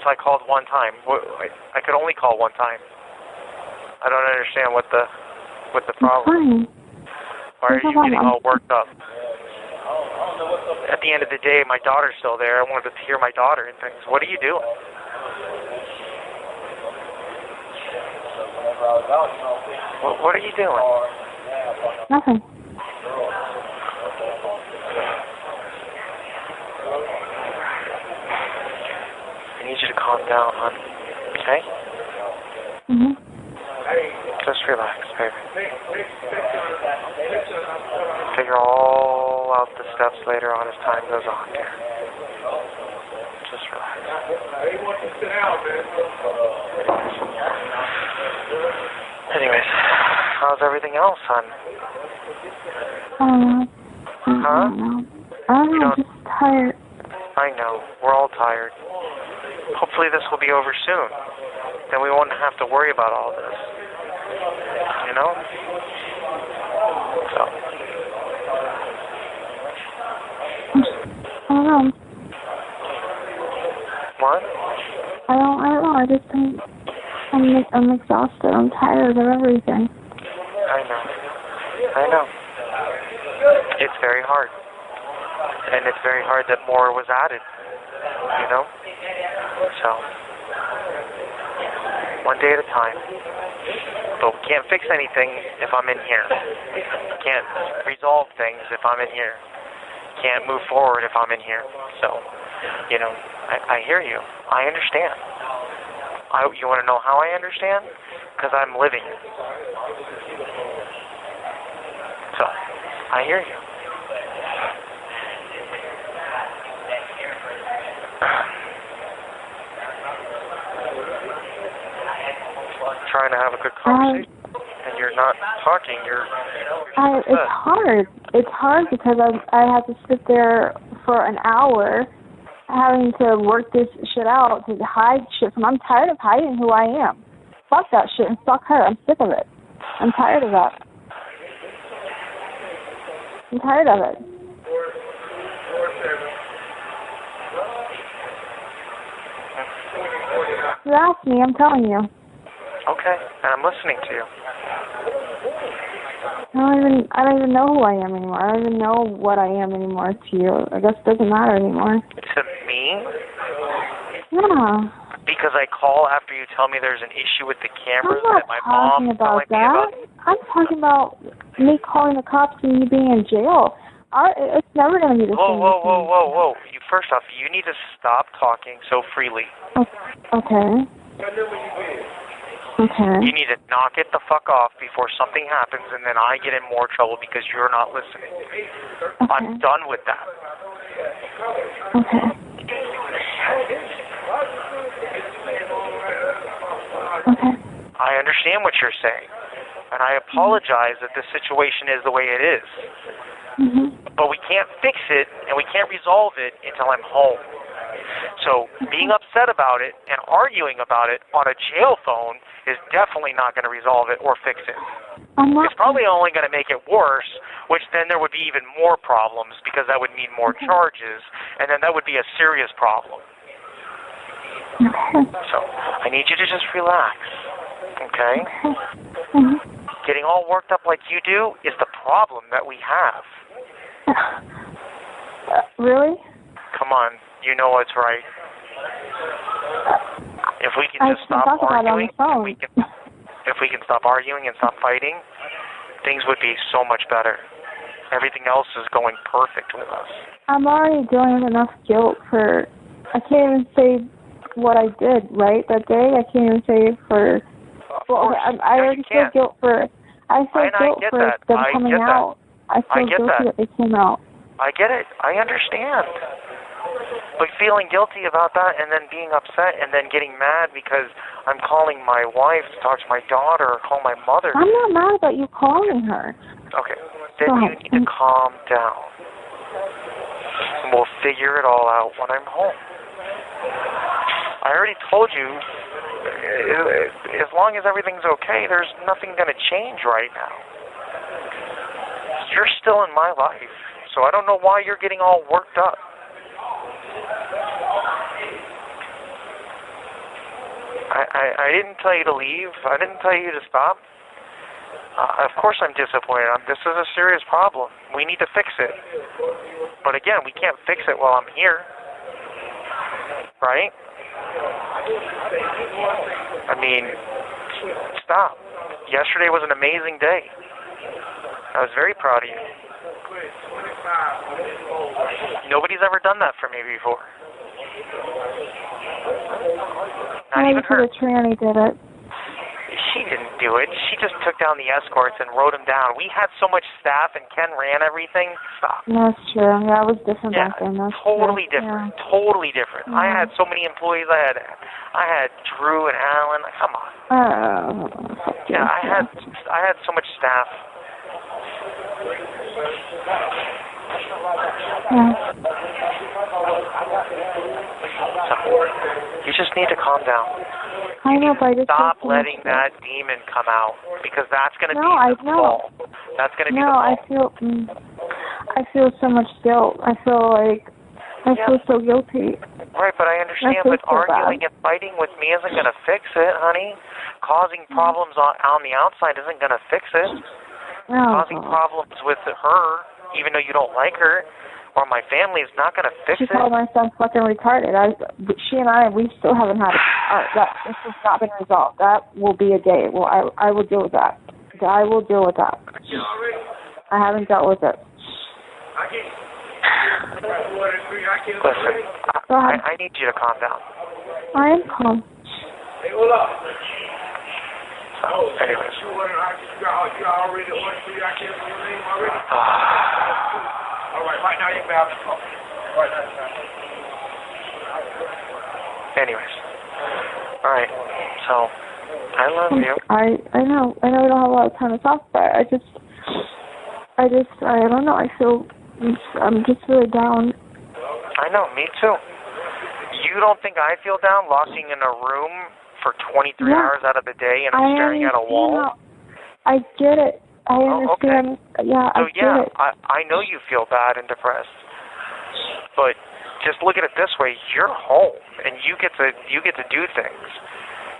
So I called one time. I could only call one time. I don't understand what the problem is. Why are you getting all worked up? At the end of the day, my daughter's still there. I wanted to hear my daughter and things. What are you doing? What are you doing? Nothing. I need you to calm down, hon. Okay? Just relax, baby. Figure all out the steps later on as time goes on, dear. Just relax. Anyways, how's everything else, hon? I don't know. I'm just tired. I know. We're all tired. Hopefully this will be over soon. Then we won't have to worry about all this. You know? So. I don't know. What? I don't know. I'm exhausted. I'm tired of everything. I know. It's very hard. And it's very hard that more was added. You know? So. One day at a time. But we can't fix anything if I'm in here. Can't resolve things if I'm in here. Can't move forward if I'm in here. So, you know, I hear you. I understand. You want to know how I understand? Because I'm living it. So, I hear you. Trying to have a good conversation, and you're not talking. It's hard. It's hard because I have to sit there for an hour having to work this shit out to hide shit from. I'm tired of hiding who I am. Fuck that shit and fuck her. I'm sick of it. I'm tired of that. I'm tired of it. You asked me, I'm telling you. Okay, and I'm listening to you. I don't even know who I am anymore. I don't even know what I am anymore to you. I guess it doesn't matter anymore. To me? Yeah. Because I call after you tell me there's an issue with the cameras that my talking mom's about telling me about? I'm talking about me calling the cops and you being in jail. It's never going to be the same. Whoa. First off, you need to stop talking so freely. Okay. Okay. You need to knock it the fuck off before something happens and then I get in more trouble because you're not listening. Okay. I'm done with that. Okay. Okay. I understand what you're saying. And I apologize that this situation is the way it is. But we can't fix it and we can't resolve it until I'm home. So being upset about it and arguing about it on a jail phone is definitely not going to resolve it or fix it. It's probably only going to make it worse, which then there would be even more problems because that would mean more charges, and then that would be a serious problem. So I need you to just relax, okay? Getting all worked up like you do is the problem that we have. Really? Come on, you know what's right. If we can just stop arguing, if we can stop arguing and stop fighting, things would be so much better. Everything else is going perfect with us. I'm already dealing with enough guilt for, I can't even say what I did, right, that day. I can't even say for, well, I already feel guilt for, I feel guilt for them coming out. I feel guilty that they came out. I get it. I understand. But feeling guilty about that and then being upset and then getting mad because I'm calling my wife to talk to my daughter or call my mother. I'm not mad about you calling her. Okay. Then you need to calm down. And we'll figure it all out when I'm home. I already told you, as long as everything's okay, there's nothing going to change right now. You're still in my life, so I don't know why you're getting all worked up. I didn't tell you to leave. I didn't tell you to stop. Of course I'm disappointed. This is a serious problem. We need to fix it. But again, we can't fix it while I'm here. Right? I mean, stop. Yesterday was an amazing day. I was very proud of you. Nobody's ever done that for me before. Not even her. The tranny did it. She didn't do it. She just took down the escorts and wrote them down. We had so much staff and Ken ran everything. Stop. That's true. Yeah, it was different back then. That's totally true. different. Yeah. Totally different. I had so many employees. I had Drew and Alan. Come on. Yeah, I had so much staff. So, you just need to calm down. I know, but I just stop letting that demon come out because that's going to be the fall. That's going to be the fall. I feel so much guilt. I feel so guilty. Right, but I understand. But arguing and fighting with me isn't going to fix it, honey. Causing problems on the outside isn't going to fix it. Causing problems with her, even though you don't like her, or my family is not going to fix it. She called my son fucking retarded. She and I, we still haven't had this has not been resolved. That will be a day. Well, I will deal with that. I will deal with that. I haven't dealt with it. Listen, I need you to calm down. I am calm. So, anyways. Anyways. Alright. So, I love you. I know we don't have a lot of time to talk, but I don't know. I'm just really down. I know, me too. You don't think I feel down locking in a room for 23 hours out of the day and I'm staring at a wall? I get it. I understand. Okay. Yeah, so, I get it. I know you feel bad and depressed, but just look at it this way: you're home and you get to do things.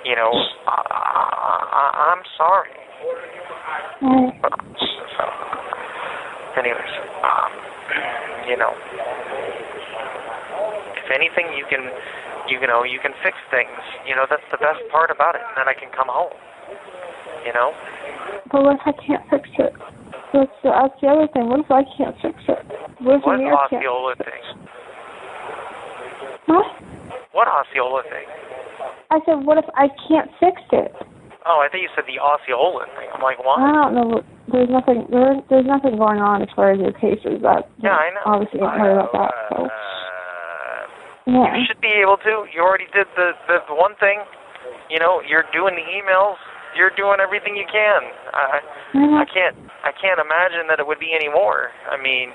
You know, I'm sorry. So, anyways, you know, if anything, you can fix things. You know, that's the best part about it. And then I can come home. You know. But what if I can't fix it? That's the other thing. What if I can't fix it? What Osceola thing? What? What Osceola thing? I said, what if I can't fix it? Oh, I thought you said the Osceola thing. I'm like, what? I don't know. There's nothing going on as far as your cases. I know. Obviously, don't worry about that. So. You should be able to. You already did the one thing. You know, you're doing the emails. You're doing everything you can. I can't imagine that it would be any more. I mean,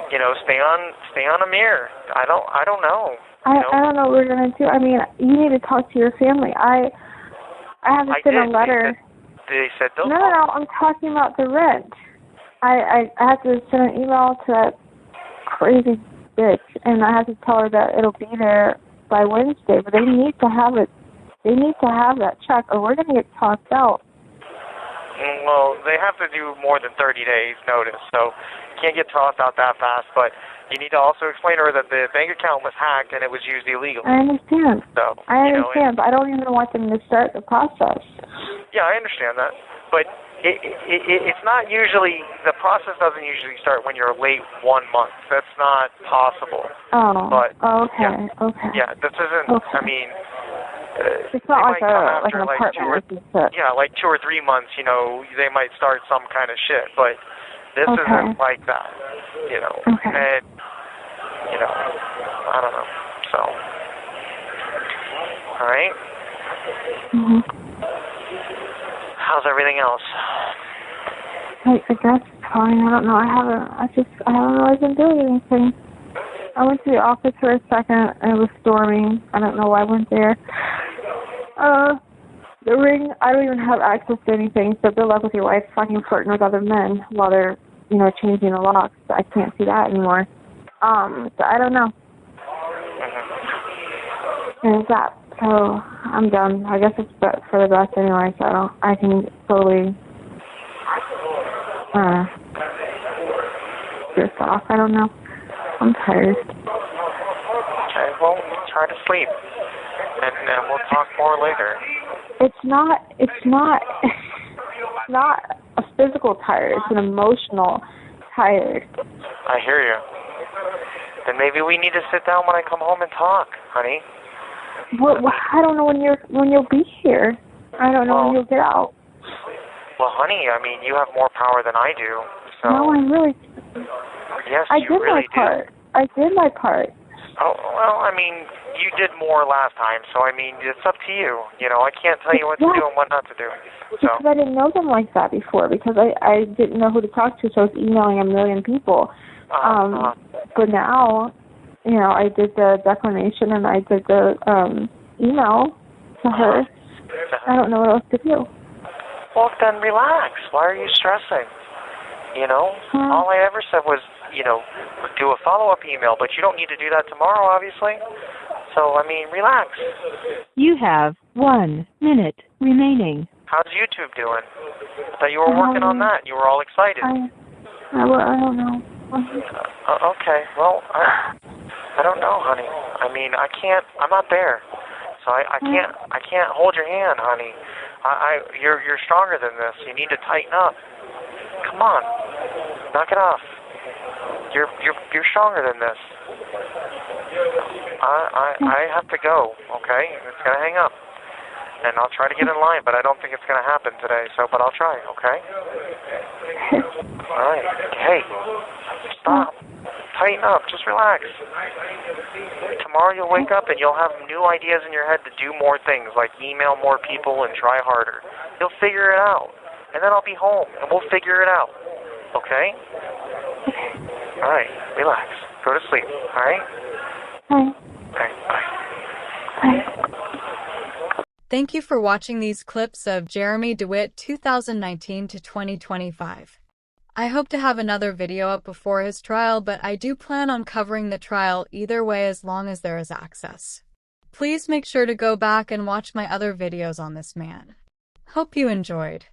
you know, stay on a mirror. I don't know. I don't know what we're gonna do. I mean, you need to talk to your family. I have to send a letter. They said they'll No, I'm talking about the rent. I have to send an email to that crazy bitch, and I have to tell her that it'll be there by Wednesday. But they need to have it. They need to have that check, or we're gonna get tossed out. Well, they have to do more than 30 days notice, so you can't get tossed out that fast. But you need to also explain to her that the bank account was hacked and it was used illegally. I understand. So I understand, but I don't even want them to start the process. Yeah, I understand that. But It's not usually, the process doesn't usually start when you're late 1 month. That's not possible. Oh, But, okay, okay. Yeah, this isn't, Okay. I mean, It's not like they might come an after like apartment. like 2 or 3 months, you know, they might start some kind of shit, but this Okay. isn't like that, you know. Okay. And, you know, I don't know, so. All right? Mm-hmm. How's everything else? I guess it's fine. I don't know. I haven't really been doing anything. I went to the office for a second and it was storming. I don't know why I went there. The ring, I don't even have access to anything, so good luck with your wife fucking flirting with other men while they're, you know, changing the locks. I can't see that anymore. So I don't know. And that, so I'm done. I guess it's for the best anyway, so I can slowly drift off. I don't know. I'm tired. Okay, well, try to sleep, and we'll talk more later. It's not a physical tired. It's an emotional tired. I hear you. Then maybe we need to sit down when I come home and talk, honey. I don't know when you'll be here. I don't know when you'll get out. Well, honey, I mean, you have more power than I do, so. No, I'm really. Yes, I you did really my part. I did my part. Oh, well, I mean, you did more last time, so I mean, it's up to you. You know, I can't tell you what to do and what not to do. So. Because I didn't know them like that before, because I didn't know who to talk to, so I was emailing a million people. But now, you know, I did the declination and I did the email to her. I don't know what else to do. Well, then relax. Why are you stressing? You know, all I ever said was, you know, do a follow-up email, but you don't need to do that tomorrow, obviously. So, I mean, relax. You have 1 minute remaining. How's YouTube doing? I thought you were working on that. You were all excited. I don't know. Okay, well, I don't know, honey. I mean, I'm not there. So I can't hold your hand, honey. You're stronger than this. You need to tighten up. Come on. Knock it off. You're stronger than this. I have to go, okay? It's gonna hang up. And I'll try to get in line, but I don't think it's gonna happen today, but I'll try, okay? All right. Hey, stop. Tighten up. Just relax. Tomorrow you'll wake up and you'll have new ideas in your head to do more things, like email more people and try harder. You'll figure it out. And then I'll be home and we'll figure it out. Okay? All right. Relax. Go to sleep. All right? Okay. Bye. Thank you for watching these clips of Jeremy DeWitte 2019 to 2025. I hope to have another video up before his trial, but I do plan on covering the trial either way as long as there is access. Please make sure to go back and watch my other videos on this man. Hope you enjoyed.